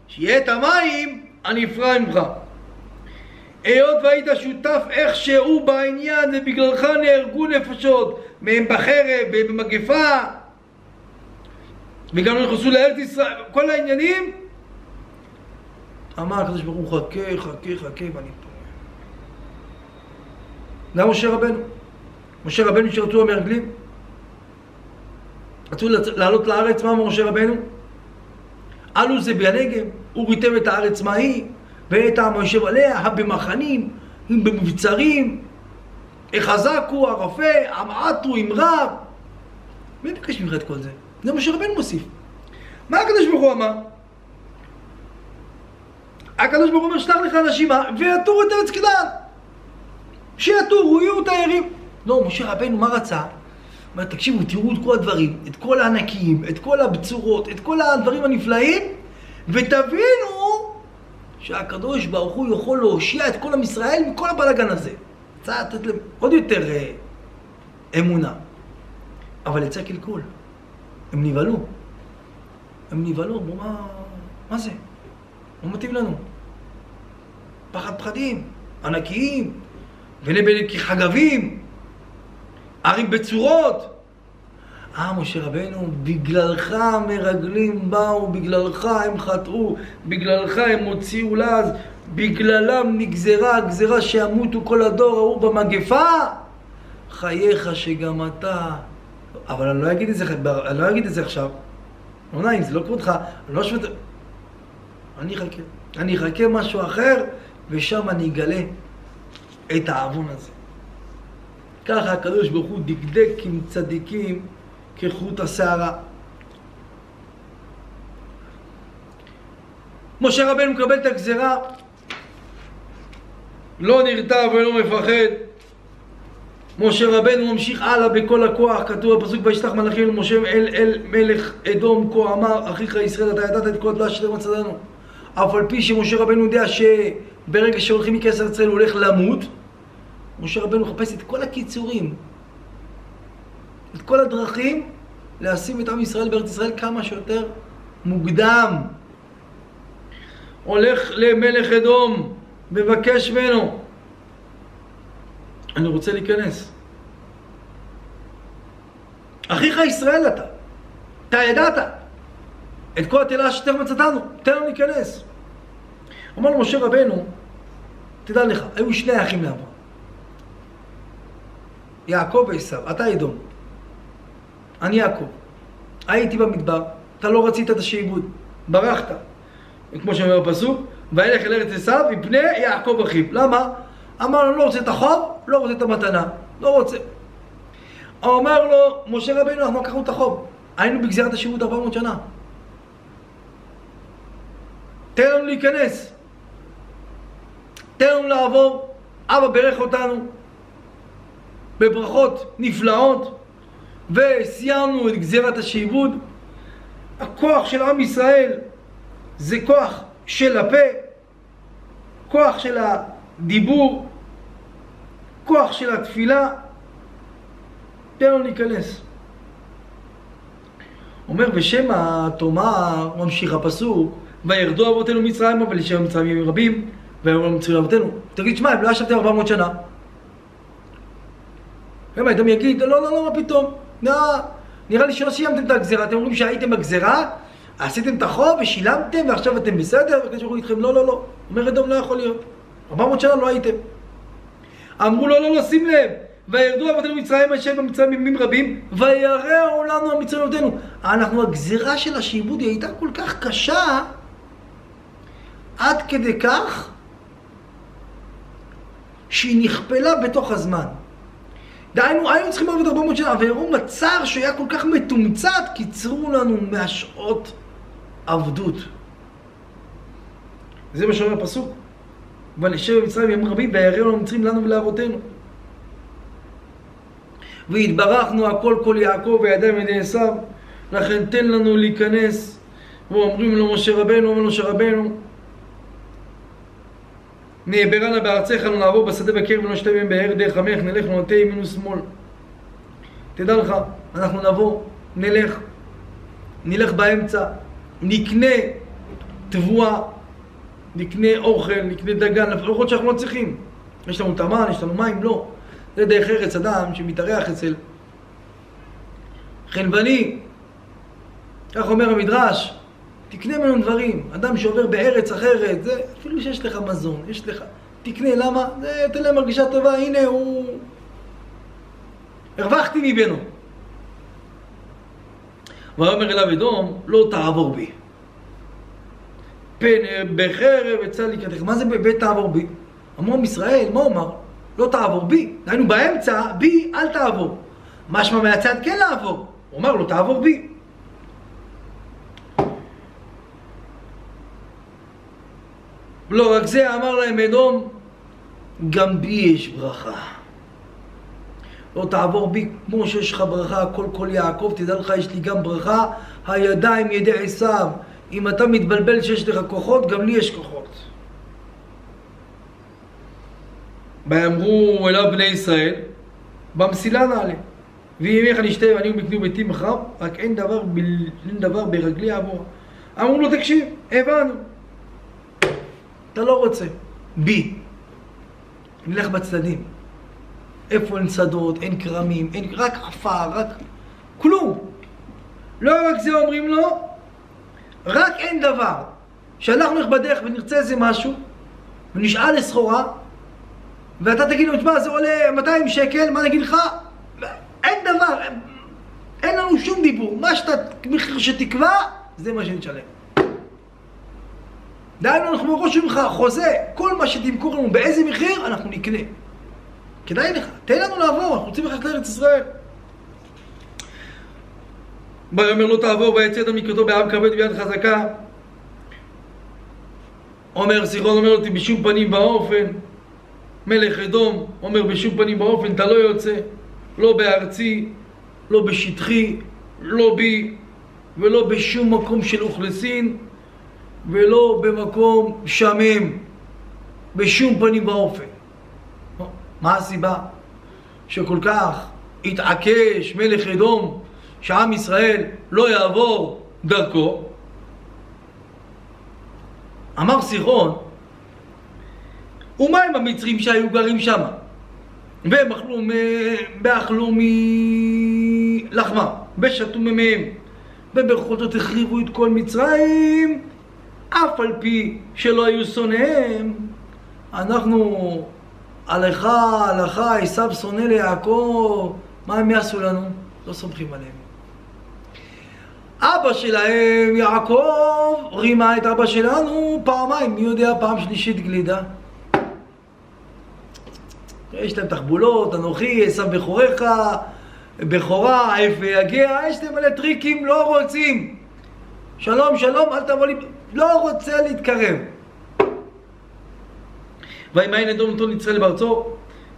שיהיה את המים, אני אפרע ממך. היות והיית שותף איכשהו בעניין, ובגללך נהרגו נפשות, מהם בחרב, במגפה, וגם נכנסו לארץ ישראל, כל העניינים. אמר הקדוש ברוך הוא, חכה, ואני פה. גם משה רבנו שרצו המרגלים, רצו לעלות לארץ. מה אמר משה רבנו? עלו זה בנגב, וראיתם את הארץ מה היא, ואת העם היושב עליה, במחנים, במבצרים, החזקו, הרפה, המעטו, עם רב. מי ביקש ממך את כל זה? זה משה רבנו מוסיף. מה הקדוש ברוך הוא אמר? הקדוש ברוך הוא אומר, שלח לך אנשים ויתורו את ארץ כנען. שיתורו, יהיו תיירים. לא, משה רבנו מה רצה? אומר, תקשיבו, תראו את כל הדברים, את כל הענקים, את כל הבצורות, את כל הדברים הנפלאים, ותבינו שהקדוש ברוך הוא יכול להושיע את כל עם ישראל מכל הבלגן הזה. צריך לתת להם עוד יותר אמונה. אבל יצא קלקול. הם נבהלו, אמרו, מה זה? לא מתאים לנו. פחדים, ענקיים, כחגבים, ערים בצורות. משה רבנו, בגללך המרגלים באו, בגללך הם חטאו, בגללך הם הוציאו לעז, בגללם נגזרה הגזרה שימותו כל הדור ההוא במגפה. חייך שגם אתה. אבל אני לא אגיד את זה עכשיו. לא נעים, זה לא כבודך, אני לא שווה... אני אחכה משהו אחר, ושם אני אגלה את העוון הזה. ככה הקדוש ברוך הוא דקדק עם צדיקים כחוט השערה. משה רבנו מקבל את הגזרה, לא נרתע ולא מפחד. משה רבנו ממשיך הלאה בכל הכוח. כתוב בפסוק, וישלח מלאכים למשה אל מלך אדום כה אמר, אחיך ישראל, אתה ידעת את כל הדבר אשר מצאנו. אף על פי שמשה רבנו יודע שברגע שהולכים מכס ארץ ישראל הוא הולך למות, משה רבנו מחפש את כל הקיצורים, את כל הדרכים לשים את עם ישראל בארץ ישראל כמה שיותר מוקדם. הולך למלך אדום, מבקש ממנו, אני רוצה להיכנס. אחיך ישראל אתה ידעת את כל התהילה שטרם מצאתנו, תן לנו להיכנס. אומר לו משה רבנו, תדע לך, היו שני אחים לאברהם, יעקב ועשיו. אתה אדום, אני יעקב. הייתי במדבר, אתה לא רצית את השעבוד, ברחת. כמו שאומר בפסוק, וילך אל ארץ עשיו מפני יעקב אחיו. למה? אמר לו, לא רוצה את החוב, לא רוצה את המתנה, לא רוצה. אומר לו, משה רבנו, אנחנו לקחנו את החוב, היינו בגזירת השעבוד 400 שנה. תן לנו להיכנס, תן לנו לעבור. אבא ברך אותנו בברכות נפלאות, וסיימנו את גזירת השעבוד. הכוח של עם ישראל זה כוח של הפה, כוח של הדיבור, כוח של התפילה. תן לנו להיכנס. אומר בשם תאמר, ממשיך הפסוק, וירדו אבותינו מצרימה ולשם מצרים רבים, ויאמרו מצרים אבותינו. תגיד, שמע, אם לא ישבתם 400 שנה, למה אדם יגיד, לא, מה פתאום? נראה לי שלא סיימתם את הגזירה. אתם אומרים שהייתם בגזירה, עשיתם את החוב ושילמתם ועכשיו אתם בסדר, וכדי שאומרו איתכם, לא. אומר אדם, לא יכול להיות. 400 שנה לא הייתם. אמרו לא, שים לב. וירדו אבותינו מצרימה אשר במצרים ימים רבים, ויראו לנו המצרים אבותינו. הגזירה של השעבוד היא הייתה כל כך קשה, עד כדי כך שהיא נכפלה בתוך הזמן. דהיינו, היינו צריכים לעבוד 400 שנה, והראו מצר שהיה כל כך מתומצת, קיצרו לנו מהשעות עבדות. זה מה שאומר הפסוק. ונשב במצרים ימים רבים ויראו המצרים לנו ולאבותינו. והתברכנו הכל כל יעקב וידיים ידי עשיו, לכן תן לנו להיכנס. ואומרים לו משה רבנו, אומר לו משה רבנו, נעברנה בארצך, לא נעבור בשדה בכרם ולא נשתה בהם בהר דרך עמך, נלך לא נטה ימין ושמאל. תדע לך, אנחנו נבוא, נלך באמצע, נקנה תבואה, נקנה אוכל, נקנה דגן, לפחות שאנחנו לא צריכים. יש לנו תמן, יש לנו מים, לא. זה דרך ארץ אדם שמתארח אצל חנווני. כך אומר המדרש, תקנה ממנו דברים. אדם שעובר בארץ אחרת, זה אפילו שיש לך מזון, יש לך. תקנה, למה? זה תן להם מרגישה טובה, הנה הוא... הרווחתי מבנו. ואומר אליו אדום, לא תעבור בי. פן בחרב יצא לקראתך. מה זה בית תעבור בי? אמרם ישראל, מה אומר? לא תעבור בי. דהיינו באמצע, בי אל תעבור. משמע מהצד כן לעבור. הוא אמר לו תעבור בי. לא רק זה, אמר להם אדום, גם בי יש ברכה. לא תעבור בי כמו שיש לך ברכה, הכל כל יעקב, תדע לך יש לי גם ברכה, הידיים ידי עשיו. אם אתה מתבלבל שיש לך כוחות, גם לי יש כוחות. ואמרו אליו בני ישראל, במסילה נעלה. וימיך נשתה ואני ובקנו ביתי מחר, רק אין דבר ברגלי עבור. אמרו לו תקשיב, הבנו. אתה לא רוצה. בי. נלך בצדדים. איפה אין שדות, אין קרמים, אין רק עפר, רק כלום. לא רק זה אומרים לו, רק אין דבר. שאנחנו נלך בדרך ונרצה איזה משהו, ונשאל לסחורה, ואתה תגיד לו, תשמע, זה עולה 200 שקל, מה נגיד לך? אין דבר, אין לנו שום דיבור. מה מחיר שתקבע, זה מה שנשלם. דהיינו, אנחנו מראש ממך חוזה, כל מה שתמכור לנו באיזה מחיר, אנחנו נקנה. כדאי לך, תן לנו לעבור, אנחנו רוצים ללכת לארץ ישראל. ויאמר לא תעבור ויצאת מקראתו בעם כבד וביד חזקה. אומר סיחון, אומר אותי בשום פנים באופן. מלך אדום אומר בשום פנים באופן, אתה לא יוצא, לא בארצי, לא בשטחי, לא בי, ולא בשום מקום של אוכלסין, ולא במקום שמם, בשום פנים באופן. מה הסיבה? שכל כך התעקש מלך אדום שעם ישראל לא יעבור דרכו? אמר סיחון, ומה עם המצרים שהיו גרים שם? והם אכלו מלחמה, ושתו מהם, ובכל זאת החריבו את כל מצרים, אף על פי שלא היו שונאיהם. אנחנו הלכה, עשיו שונא ליעקב, מה הם יעשו לנו? לא סומכים עליהם. אבא שלהם, יעקב, רימה את אבא שלנו פעמיים, מי יודע, פעם שלישית גלידה. יש להם תחבולות, אנוכי, עשיו בכורך, בכורה, איפה יגיע, יש להם מלא טריקים, לא רוצים. שלום, שלום, אל תבוא לי, לא רוצה להתקרב. וימיין אדום נתון ישראל בארצו,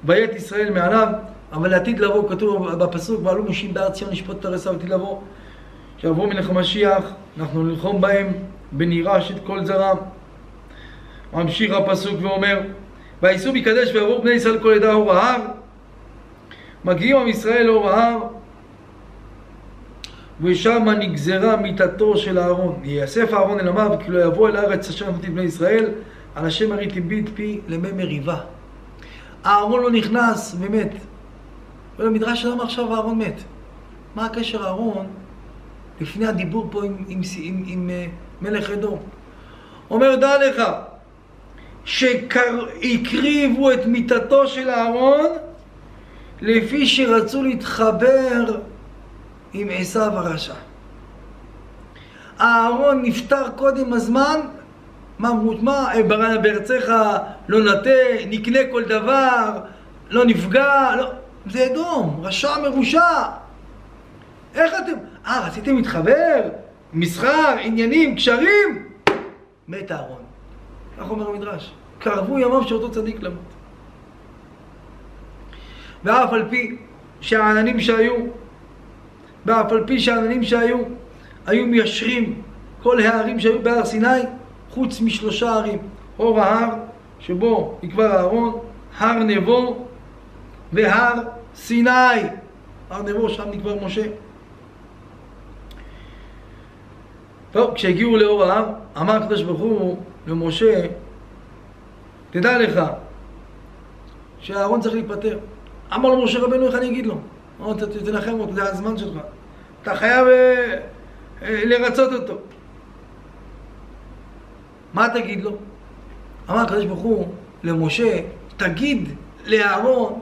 ויית ישראל מעליו, אבל לעתיד לבוא, כתוב בפסוק, ועלו מושיעים בארץ ציון לשפוט את הרסה ועתיד לבוא, שיבואו מלך המשיח, אנחנו נלחום בהם, בנירש את כל זרם. ממשיך הפסוק ואומר, וייסעו מקדש ויעברו בני ישראל כל עדה אור ההר. מגיעים עם ישראל לאור ההר, ושם נגזרה מיתתו של אהרון. יאסף אהרון אל עמיו, כי לא יבוא אל הארץ אשר נתתי בני ישראל, על השם הריתי בי את פי למי מריבה. אהרון לא נכנס ומת. ולמדרש שלנו עכשיו אהרון מת. מה הקשר אהרון לפני הדיבור פה עם מלך אדום? אומר, דע לך שהקריבו את מיתתו של אהרון לפי שרצו להתחבר עם עשיו הרשע. אהרון נפטר קודם הזמן, מה אמרו? מה? בארצך לא נטה, נקנה כל דבר, לא נפגע, לא... זה אדום, רשע מרושע. איך אתם? רציתם להתחבר? מסחר, עניינים, קשרים? מת אהרון. כך אומר המדרש. קרבו ימיו של אותו צדיק למות. ואף על פי שהעננים שהיו, היו מיישרים כל הערים שהיו בהר סיני, חוץ מ3 ערים. אור ההר, שבו נקבר אהרון, הר נבו והר סיני. הר נבו, שם נקבר משה. טוב, כשהגיעו לאור ההר, אמר הקדוש ברוך הוא למשה, תדע לך שאהרון צריך להיפטר. אמר לו משה רבנו, איך אני אגיד לו? תנחם אותו, זה הזמן שלך. אתה חייב לרצות אותו. מה תגיד לו? אמר הקדוש ברוך הוא למשה, תגיד לאהרון,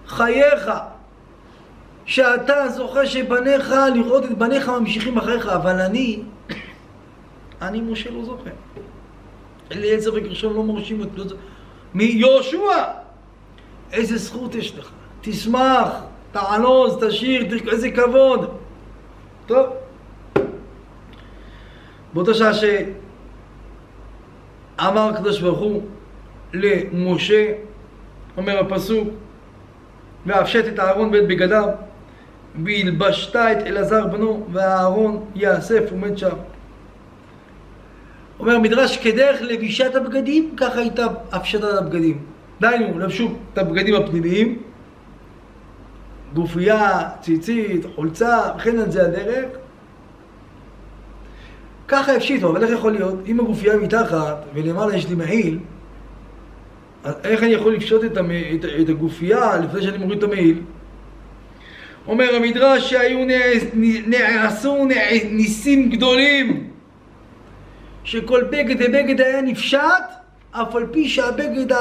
חייך, שאתה זוכה שבניך, לראות את בניך ממשיכים אחריך, אבל אני משה לא זוכה. אליעזר וגרשום לא מרשים אותי. מיהושע, איזה זכות יש לך. תשמח, תענוז, תשיר, איזה כבוד. טוב. באותה שעה שאמר הקדוש ברוך הוא למשה, אומר הפסוק, והפשט את אהרון ואת בגדיו, והלבשת את אלעזר בנו, והאהרון יאסף ומת שם. אומר המדרש, כדרך לבישת הבגדים, ככה הייתה הפשטת הבגדים. דיינו, לבשו את הבגדים הפנימיים, גופייה, ציצית, חולצה, וכן על זה הדרך. ככה הפשיטו, אבל איך יכול להיות? אם הגופייה מתחת ולמעלה יש לי מעיל, אז איך אני יכול לפשוט את הגופייה לפני שאני מוריד את המעיל? אומר המדרש נעשו ניסים גדולים, שכל בגד ובגד היה נפשט, אף על פי שהבגד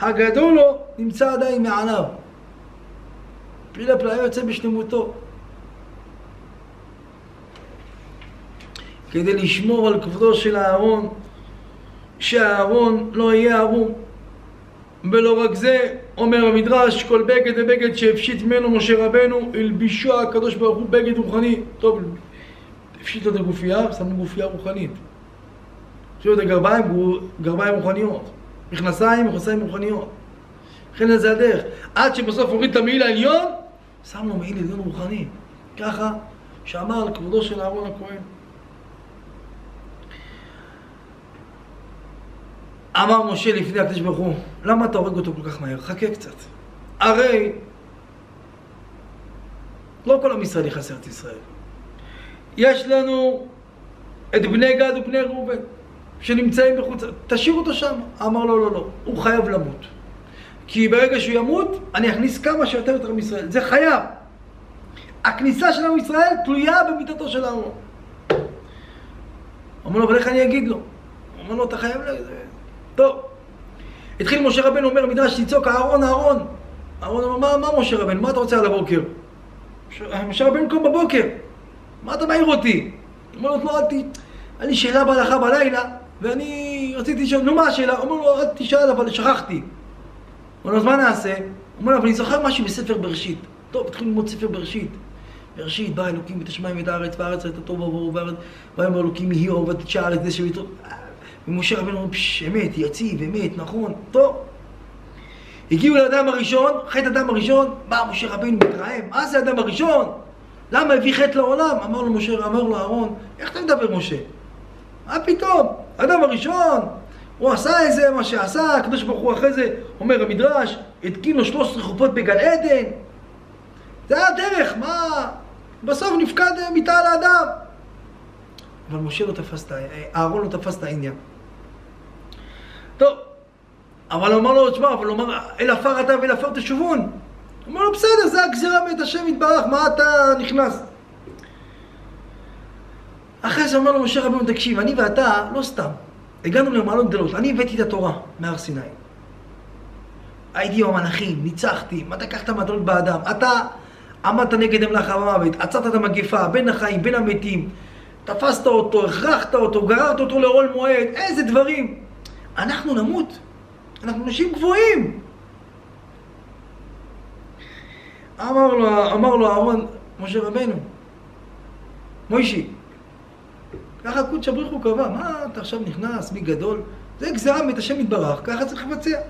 הגדול לו נמצא עדיין מעליו. פיל הפלאי יוצא בשלמותו. כדי לשמור על כבודו של אהרון, שהאהרון לא יהיה ערום. ולא רק זה, אומר המדרש, כל בגד ובגד שהפשיט ממנו משה רבנו, הלבישו הקדוש ברוך הוא בגד רוחני. טוב, הפשיט לו את הגופייה, שמו גופייה רוחנית. הפשיט לו את הגרביים, גרביים רוחניות. מכנסיים רוחניות. לכן זה הדרך. עד שבסוף הוריד את המעיל העליון, שם לו מעיל עליון רוחני. ככה שאמר על כבודו של אהרון הכהן. אמר משה לפני הקדוש ברוך הוא, למה אתה הורג אותו כל כך מהר? חכה קצת. הרי לא כל עם ישראל יחסר את ישראל. יש לנו את בני גד ובני ראובן שנמצאים בחוץ. תשאיר אותו שם. אמר לא, הוא חייב למות. כי ברגע שהוא ימות, אני אכניס כמה שיותר יותר עם ישראל. זה חייב. הכניסה של עם ישראל תלויה במיתתו של אהרון. אמר לו, אבל איך אני אגיד לו? אמר לו, אתה חייב לזה. טוב. התחיל משה רבנו, אומר מדרש, לצעוק, אהרון. אהרון אמר, מה משה רבנו? מה אתה רוצה על הבוקר? משה רבנו קום בבוקר. מה אתה מעיר אותי? אמר לו, לא, היה לי שאלה בהלכה בלילה, ואני רציתי לשאול, נו מה השאלה? אמר לו, אל תשאל, אבל שכחתי. אמר לו, אז מה נעשה? אמר לו, אבל אני זוכר משהו בספר בראשית. טוב, התחיל ללמוד ספר בראשית. בראשית, בא אלוקים את השמיים ואת הארץ, והארץ הייתה טוב ועבור, והיום אלוקים יהי אור ואת הארץ זה שביתו. ומשה רבנו אומר, אמת, יציב, אמת, נכון, טוב. הגיעו לאדם הראשון, חטא אדם הראשון, בא משה רבנו מתרעם, מה זה אדם הראשון? למה הביא חטא לעולם? אמר לו אהרון, איך אתה מדבר משה? מה פתאום? אדם הראשון, הוא עשה איזה מה שעשה, הקדוש ברוך הוא אחרי זה, אומר המדרש, התקין לו 13 חופות בגן עדן. זה היה הדרך, מה? בסוף נפקד מיטה על האדם. אבל אהרון לא תפס את העניין. טוב, אבל הוא אמר לו, תשמע, אבל הוא אמר, אל עפר אתה ואל עפר תשובון. הוא אמר לו, בסדר, זה הגזירה מאת השם יתברך, מה אתה נכנס? אחרי זה אומר לו משה רבנו, תקשיב, אני ואתה, לא סתם, הגענו למעלות גדולות, אני הבאתי את התורה מהר סיני. הייתי עם המלאכים, ניצחתי, מה לקחת מהדלות באדם? אתה עמדת נגד המלאכה המוות, עצרת את המגפה, בין החיים, בין המתים, תפסת אותו, הכרחת אותו, גררת אותו לאוהל מועד, איזה דברים. אנחנו נמות, אנחנו אנשים גבוהים. אמר לו אהרון, משה רבנו, מוישי, ככה קודש הבריך הוא קבע, מה אתה עכשיו נכנס, מי גדול? זה גזירה מאת השם יתברך, ככה צריך לבצע.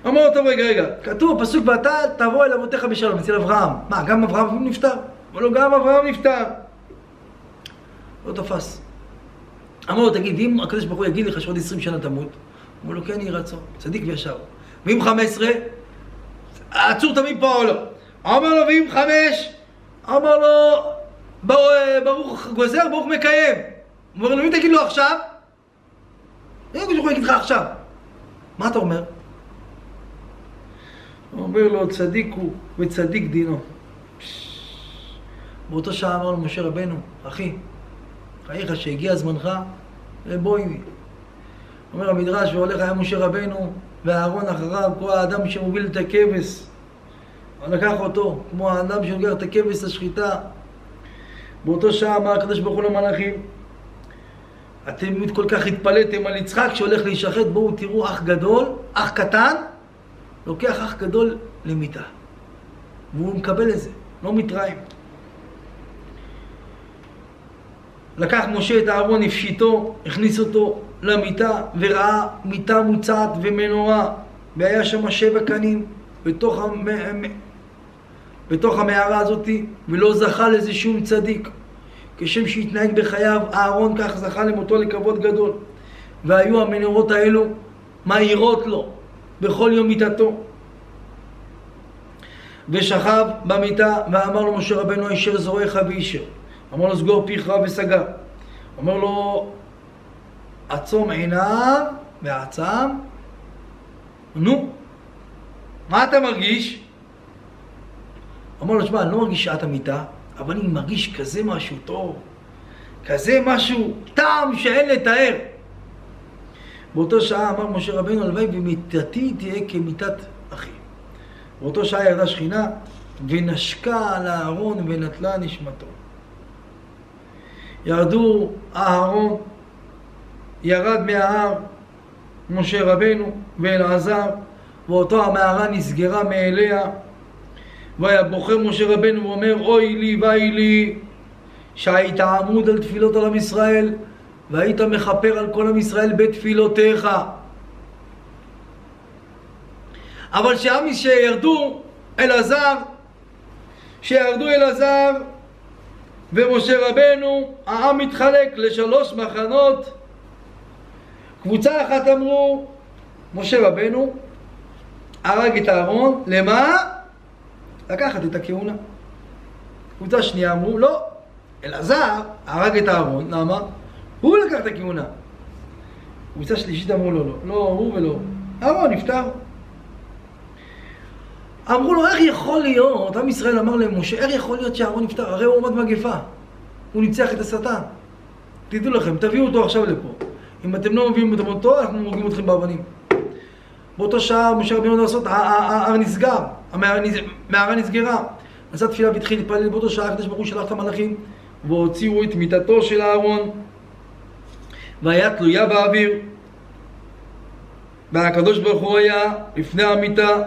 אמר לו, טוב רגע, כתוב פסוק ואתה תבוא אל אבותיך בשלום, אצל אברהם. מה, גם אברהם נפטר? אמר לו, גם אברהם נפטר. לא תפס. אמר לו, תגיד, אם הקדוש ברוך הוא יגיד לך שעוד 20 שנה תמות, אמר לו, כן יהי רצון, צדיק וישר. ואם 15, עצור תמיד פה או לא. אמר לו, ואם 5, אמר לו, ברוך גוזר, ברוך מקיים. אמר לו, אם תגיד לו עכשיו, אם הקדוש ברוך הוא יגיד לך עכשיו, מה אתה אומר? הוא אומר לו, צדיק הוא וצדיק דינו. באותו שעה אמר לו משה רבנו, אחי, חייך שהגיע זמנך, בוא עימי. אומר המדרש, והולך היה משה רבנו, והארון אחריו, כמו האדם שמוביל את הכבש. הוא לקח אותו, כמו האדם שלוקח את הכבש לשחיטה. באותו שעה אמר הקדוש ברוך הוא למלאכים, אתם כל כך התפלאתם על יצחק שהולך להישחט, בואו תראו אח גדול, אח קטן, לוקח אח גדול למיטה. והוא מקבל את זה, לא מתראים. לקח משה את הארון, הפשיטו, הכניס אותו למיטה, וראה מיטה מוצעת ומנורה, והיה שם 7 קנים בתוך המערה הזאת, ולא זכה לזה שום צדיק. כשם שהתנהג בחייו, הארון כך זכה למותו לכבוד גדול. והיו המנורות האלו מאירות לו בכל יום מיטתו. ושכב במיטה ואמר לו משה רבנו, הישר זרועך וישר. אמר לו, סגור פיך וסגר. אמר לו, עצום עיניו ועצם. נו, מה אתה מרגיש? אמר לו, שמע, אני לא מרגיש שעת המיטה, אבל אני מרגיש כזה משהו טוב, כזה משהו טעם שאין לתאר. באותו שעה אמר משה רבנו, הלוואי ומיטתי תהיה כמיטת אחי. באותו שעה ירדה שכינה ונשקה על הארון ונטלה נשמתו. ירדו הארון, ירד מההר משה רבנו ואלעזר, ואותו המערה נסגרה מאליה. והיה בוחר משה רבנו ואומר, אוי לי ואי לי שהיית עמוד על תפילות על עם ישראל, והיית מכפר על כל עם ישראל בתפילותיך. אבל שירדו אלעזר ומשה רבנו, העם מתחלק ל3 מחנות. קבוצה אחת אמרו, משה רבנו הרג את הארון, למה? לקחת את הכהונה. קבוצה שנייה אמרו, לא, אלעזר הרג את הארון, למה? הוא לקח את הכהונה. קבוצה שלישית אמרו, לא, הוא ולא הוא. הארון נפטר. אמרו לו, איך יכול להיות, עם ישראל אמר למשה, איך יכול להיות שהארון נפטר? הרי הוא עומד מגפה, הוא ניצח את השטן. תדעו לכם, תביאו אותו עכשיו לפה. אם אתם לא מביאים אותו, אנחנו מורגים אתכם באבנים. באותו שעה משה רבנו לעשות, ההר נסגר, המערה נסגרה. נשא תפילה והתחיל להתפלל. באותו שעה הקדוש ברוך הוא שלח את המלאכים והוציאו את מיטתו של הארון, והיה תלויה באוויר. והקדוש ברוך הוא היה לפני המיטה,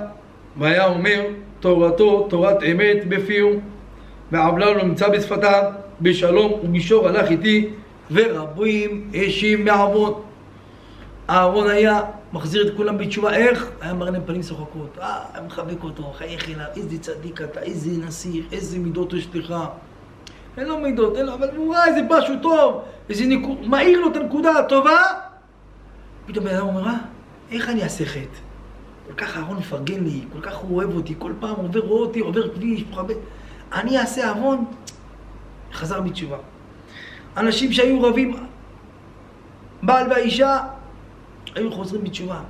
והיה אומר תורתו תורת אמת בפיו, ועוולה לא נמצא בשפתיו, בשלום ובשור הלך איתי, ורבים השיב מעוון. הארון היה מחזיר את כולם בתשובה. איך? היה מראה להם פנים שוחקות. היה מחבק אותו, חייך אליו, איזה צדיק אתה, איזה נסיך, איזה מידות יש לך. אין לו מידות, אין לו, אבל הוא ראה איזה משהו טוב, איזה מאיר לו את הנקודה הטובה. פתאום בן אדם אומר, איך אני אעשה חטא? כל כך הארון מפרגן לי, כל כך הוא אוהב אותי, כל פעם עובר אותי, עובר כביש, מחבק. אני אעשה ארון, חזר בתשובה. אנשים שהיו רבים, בעל והאישה, היו חוזרים בתשובה.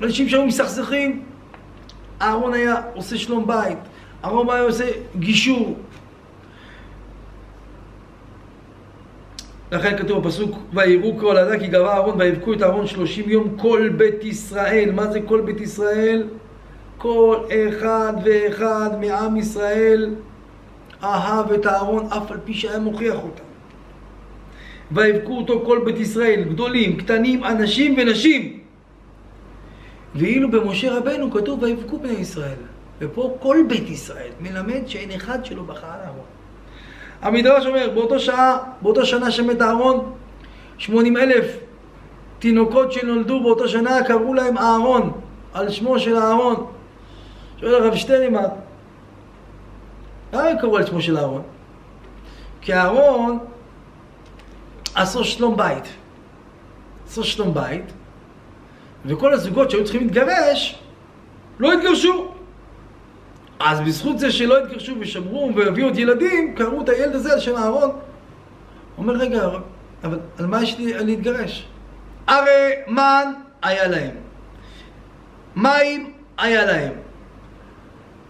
אנשים שהיו מסכסכים, הארון היה עושה שלום בית, הארון היה עושה גישור. לכן כתוב בפסוק, ויראו כל עדה כי גבה הארון, ויבכו את הארון 30 יום כל בית ישראל. מה זה כל בית ישראל? כל אחד ואחד מעם ישראל אהב את הארון אף על פי שהיה מוכיח אותם. ויבכו אותו כל בית ישראל, גדולים, קטנים, אנשים ונשים. ואילו במשה רבנו כתוב ויבכו בני ישראל, ופה כל בית ישראל מלמד שאין אחד שלא בכה על הארון. המדרש אומר, באותו שנה שמת הארון 80,000 תינוקות שנולדו באותה שנה, קראו להם אהרון, על שמו של אהרון. שואל הרב שטרנמן, למה הם קראו על שמו של אהרון? כי אהרון עשו שלום בית. עשו שלום בית, וכל הזוגות שהיו צריכים להתגרש, לא התגרשו. אז בזכות זה שלא התגרשו ושמרו והביאו את ילדים, קראו את הילד הזה על שם אהרון. אומר, רגע, אבל על מה יש לי להתגרש? הרי מן היה להם, מים היה להם,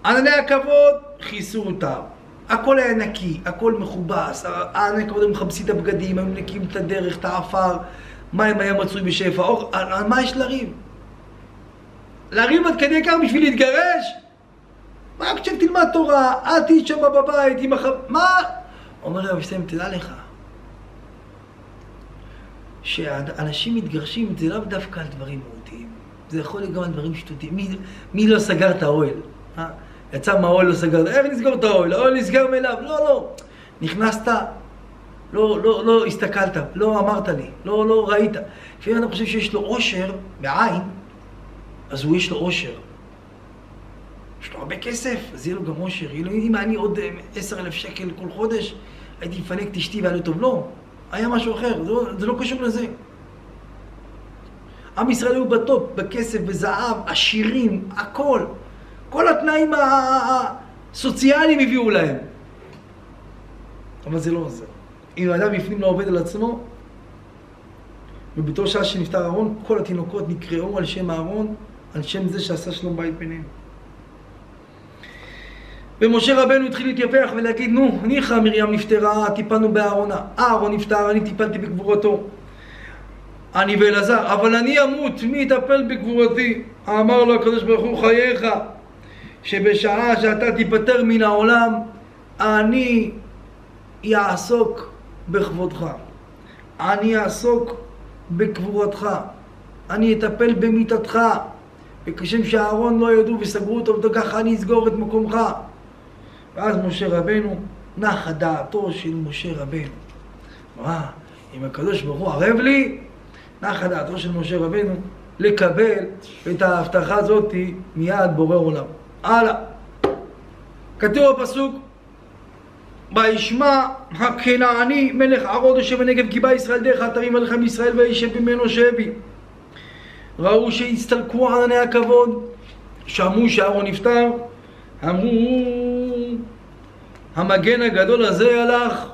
ענני הכבוד כיסו אותם, הכל היה נקי, הכל מכובס, הענני הכבוד הם מכבסים את הבגדים, הם נקים את הדרך, את העפר, מים היה מצוי בשפע. על מה יש לריב? לריב עד כדי כך בשביל להתגרש? רק כשתלמד תורה, אל תהיי שם בבית עם מה? אומר רב שטרנמן, תדע לך שאנשים מתגרשים, זה לאו דווקא על דברים מהותיים, זה יכול להיות גם על דברים שטותיים. מי לא סגר את האוהל? יצא מהאוהל, לא סגר, איך נסגור את האוהל? האוהל נסגר מאליו. לא, נכנסת, לא הסתכלת, לא אמרת לי, לא ראית. לפעמים אני חושב שיש לו עושר בעין, אז הוא יש לו עושר. יש לו הרבה כסף, אז יהיה לו גם עושר. אם אני עוד 10,000 שקל כל חודש, הייתי מפנק את אשתי והיה לו טוב. לא, היה משהו אחר, זה לא קשור לזה. עם ישראל היו בטופ, בכסף, בזהב, עשירים, הכל. כל התנאים הסוציאליים הביאו להם. אבל זה לא עוזר. אם האדם בפנים לא עובד על עצמו, ובתור שעה שנפטר אהרון, כל התינוקות נקראו על שם אהרון, על שם זה שעשה שלום בית ביניהם. ומשה רבנו התחיל להתייפח ולהגיד, נו, ניחא מרים נפטרה, טיפלנו באהרונה. אהרון נפטר, אני טיפלתי בגבורתו. אני ואלעזר, אבל אני אמות, מי יטפל בגבורתי? אמר לו הקדוש ברוך הוא, חייך, שבשעה שאתה תיפטר מן העולם, אני יעסוק בכבודך. אני אעסוק בקבורתך. אני אטפל במיתתך. וכשם שהאהרון לא ידעו וסגרו אותו, ככה אני אסגור את מקומך. ואז משה רבנו, נחה דעתו של משה רבנו. אם הקדוש ברוך הוא ערב לי, נחה דעתו של משה רבנו לקבל את ההבטחה הזאת מיד בורא עולם. הלאה. כתוב בפסוק, וישמע הכנעני מלך ערוד יושב בנגב, כי בא ישראל דרך האתרים עליכם ישראל וישב ממנו שבי. ראו שהסתלקו ענני הכבוד, שמעו שאהרון נפטר, אמרו המגן הגדול הזה הלך,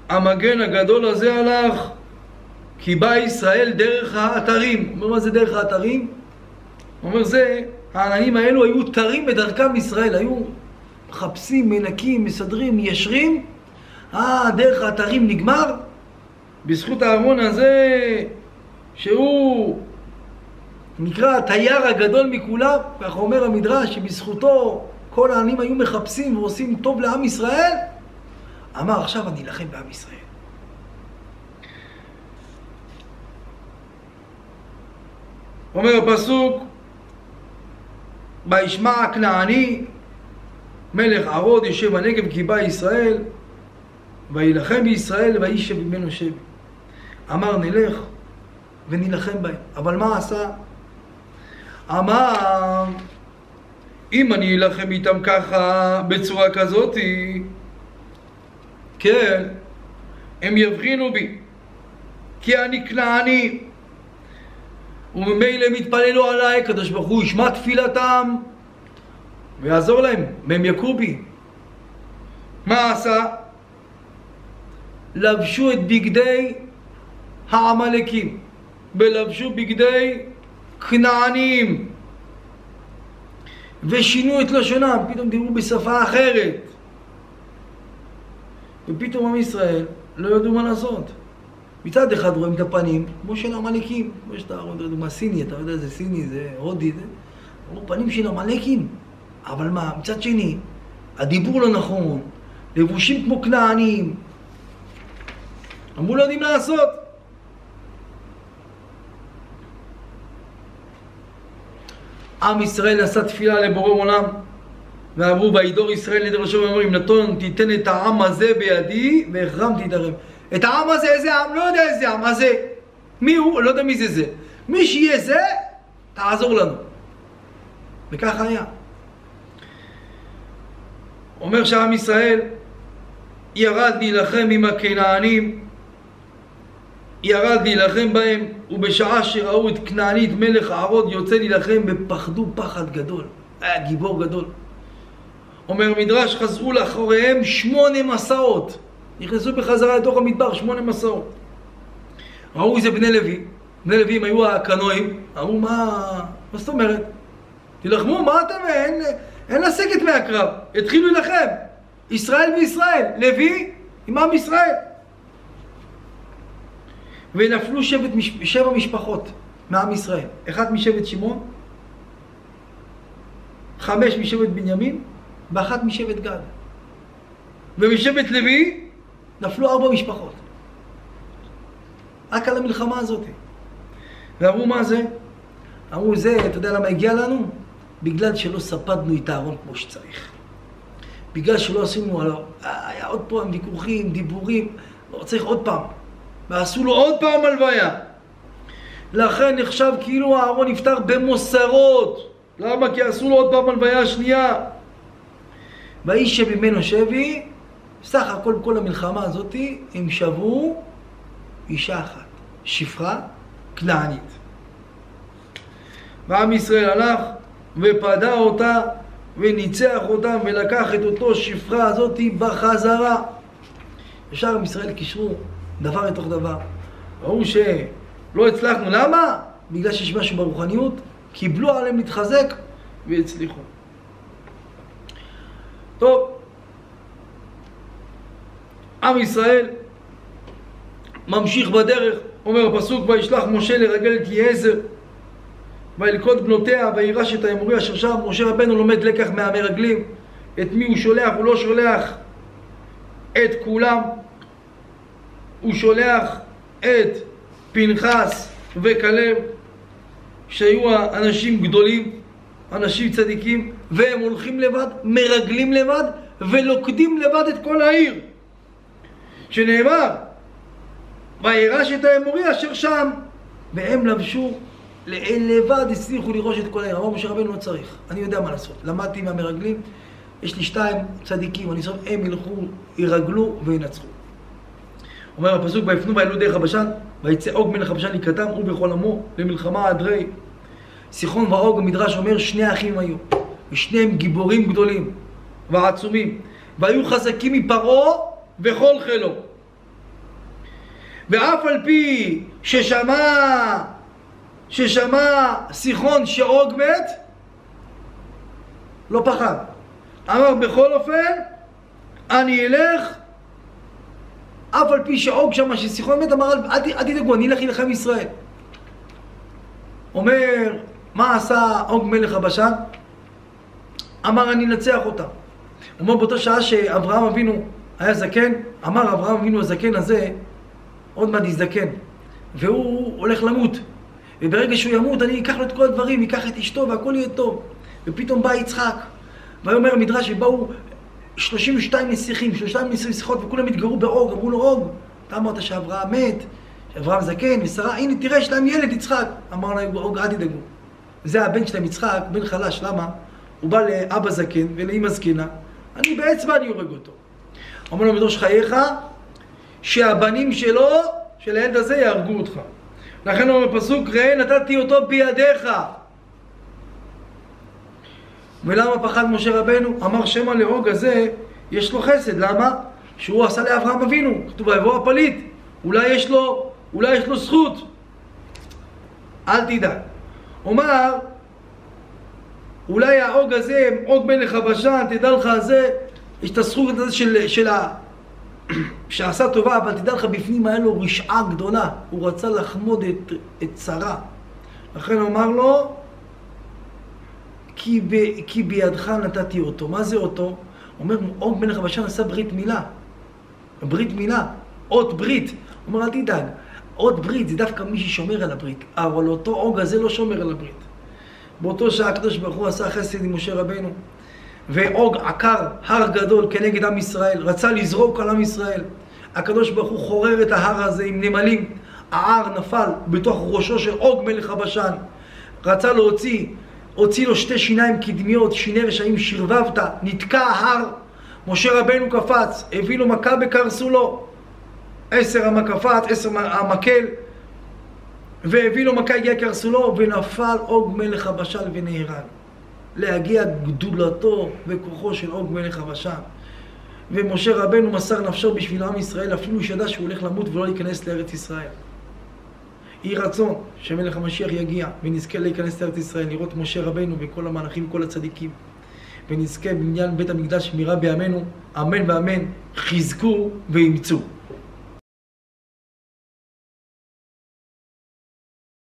המגן הגדול הזה הלך, כי בא ישראל דרך האתרים. אומר, מה זה דרך האתרים? אומר, זה, העננים האלו היו תרים בדרכם ישראל, היו מחפשים, מנקים, מסדרים, מיישרים. דרך האתרים נגמר בזכות האהרון הזה, שהוא נקרא התייר הגדול מכולם. כך אומר המדרש, שבזכותו כל העננים היו מחפשים ועושים טוב לעם ישראל. אמר, עכשיו אני אלחם בעם ישראל. אומר הפסוק, וישמע הכנעני מלך ערוד יושב בנגב, כי בא ישראל וילחם בישראל וישב ממנו שבי. אמר, נלך ונלחם בהם. אבל מה עשה? אמר, אם אני אלחם איתם ככה בצורה כזאת, כן, הם יבחינו בי, כי אני כנעני, וממילא הם יתפללו עליי, הקדוש ברוך הוא ישמע תפילתם ויעזור להם, והם יכו בי. מה עשה? לבשו את בגדי העמלקים ולבשו בגדי כנענים ושינו את לשונם, פתאום דיברו בשפה אחרת, ופתאום עם ישראל לא ידעו מה לעשות. מצד אחד רואים את הפנים כמו של עמלקים, כמו שאתה רואה דוגמה סיני, אתה יודע, זה סיני, זה הודי, זה רואים פנים של עמלקים. אבל מה, מצד שני, הדיבור לא נכון, לבושים כמו כנענים, אמרו לא יודעים לעשות. עם ישראל נשא תפילה לבורא עולם, ואמרו, וידור ישראל נדר השם, ואמרו, אם נתון תיתן את העם הזה בידי והחרמתי את הרם. את העם הזה, איזה עם? לא יודע איזה עם, מה זה? מי הוא? לא יודע מי זה. מי שיהיה זה, תעזור לנו. וככה היה. אומר שעם ישראל ירד להילחם עם הכנענים, ירד להילחם בהם, ובשעה שראו את כנענית מלך הערוד יוצא להילחם, ופחדו פחד גדול. היה גיבור גדול. אומר מדרש, חזרו לאחוריהם 8 מסעות. נכנסו בחזרה לתוך המדבר, 8 מסעות. ראו איזה בני לוי. בני לוי הם היו הקנואים. אמרו, מה זאת אומרת? תלחמו, מה אתם? אין לסגת מהקרב. התחילו להילחם. ישראל וישראל. לוי עם עם ישראל. ונפלו 7 משפחות מעם ישראל. 1 משבט שמעון, 5 משבט בנימין, ו1 משבט גד. ומשבט לוי נפלו 4 משפחות. רק על המלחמה הזאת. ואמרו, מה זה? אמרו, זה, אתה יודע למה הגיע לנו? בגלל שלא ספדנו את הארון כמו שצריך. בגלל שלא עשינו עליו, היה עוד פעם ויכוחים, דיבורים, לא צריך עוד פעם. ועשו לו עוד פעם הלוויה. לכן נחשב כאילו הארון נפטר במוסרות. למה? כי עשו לו עוד פעם הלוויה שנייה. והאיש שממנו שבי, סך הכל כל המלחמה הזאת, הם שבו אישה אחת, שפרה כנענית. ועם ישראל הלך ופדה אותה וניצח אותם ולקח את אותו שפרה הזאת בחזרה. ישר עם ישראל קישרו דבר לתוך דבר. ראו שלא הצלחנו. למה? בגלל שיש משהו ברוחניות, קיבלו עליהם להתחזק והצליחו. טוב, עם ישראל ממשיך בדרך. אומר הפסוק, וישלח משה לרגל את יעזר וילכוד בנותיה וירש את האמורי אשר שם. משה רבנו לומד לקח מהמרגלים. את מי הוא שולח? הוא לא שולח את כולם, הוא שולח את פנחס וכלב, שהיו אנשים גדולים, אנשים צדיקים, והם הולכים לבד, מרגלים לבד ולוקדים לבד את כל העיר, שנאמר וירש את האמורי אשר שם, והם לבשו לבד, הצליחו לראש את כל העיר. אמר משה רבנו, לא צריך, אני יודע מה לעשות, למדתי מהמרגלים, יש לי 2 צדיקים, אני סוף, הם ילכו, ירגלו וינצחו. אומר הפסוק, ויפנו וילכו דרך הבשן, ויצא עוג מלך הבשן לקראתם, הוא בכל עמו למלחמה עד רי. סיחון ועוג, המדרש אומר, 2 אחים היו, ושניהם גיבורים גדולים ועצומים, והיו חזקים מפרעה וכל חילו. ואף על פי ששמע סיחון שעוג מת, לא פחד. אמר, בכל אופן אני אלך, אף על פי שעוג שמה שסיחון מת, אמר, אל תדאגו, אני אלך להילחם ישראל. אומר, מה עשה עוג מלך הבשן? אמר, אני אנצח אותה. אומר, באותה שעה שאברהם אבינו היה זקן, אמר אברהם אבינו הזקן הזה, עוד מעט יזדקן, והוא הולך למות. וברגע שהוא ימות, אני אקח לו את כל הדברים, אקח את אשתו והכל יהיה טוב. ופתאום בא יצחק, ואומר המדרש, ובאו 32 נסיכים, 32 נסיכות, וכולם התגרו בעוג. אמרו לו, עוג, אתה אמרת שאברהם מת, שאברהם זקן ושרה, הנה תראה, יש להם ילד יצחק. אמר לו, עוג, אל תדאגו, זה הבן שלהם יצחק, בן חלש. למה? הוא בא לאבא זקן ולאמא זקנה, אני באצבע אני הורג אותו. אמר לו המדרש, חייך שהבנים שלו, של הילד הזה, יהרגו אותך. לכן הוא בפסוק, ראה נתתי אותו בידיך. ולמה פחד משה רבנו? אמר, שמא לעוג הזה יש לו חסד. למה? שהוא עשה לאברהם אבינו, כתוב ויבוא הפליט, אולי יש לו זכות. אל תדאג. אומר, אולי העוג הזה, עוג מלך הבשן, תדע לך זה, יש את הזכות הזה שעשה טובה, אבל תדע לך בפנים היה לו רשעה גדולה, הוא רצה לחמוד את שרה. לכן הוא אמר לו, כי בידך נתתי אותו. מה זה אותו? אומר, עוג מלך הבשן עשה ברית מילה. ברית מילה, אות ברית. הוא אומר, אל תדאג, אות ברית זה דווקא מי ששומר על הברית, אבל אותו עוג הזה לא שומר על הברית. באותו שעה הקדוש ברוך הוא עשה חסד עם משה רבנו, ועוג עקר הר גדול כנגד עם ישראל, רצה לזרוק על עם ישראל. הקדוש ברוך הוא חורר את ההר הזה עם נמלים. ההר נפל בתוך ראשו של עוג מלך הבשן. רצה להוציא, הוציא לו 2 שיניים קדמיות, שיני רשעים שרבבת, נתקע ההר. משה רבנו קפץ, הביא לו מכה בקרסו לו. 10 המקפת, 10 המקל. והביא לו מכה, הגיע קרסו לו, ונפל עוג מלך הבשן ונהרג. להגיע גדולתו וכוחו של עוג מלך הבשן. ומשה רבנו מסר נפשו בשביל עם ישראל, אפילו שידע שהוא הולך למות ולא להיכנס לארץ ישראל. יהי רצון שמלך המשיח יגיע ונזכה להיכנס לארץ ישראל, לראות משה רבנו וכל המלאכים וכל הצדיקים, ונזכה בבניין בית המקדש מהרה בימינו, אמן ואמן, חזקו ואמצו.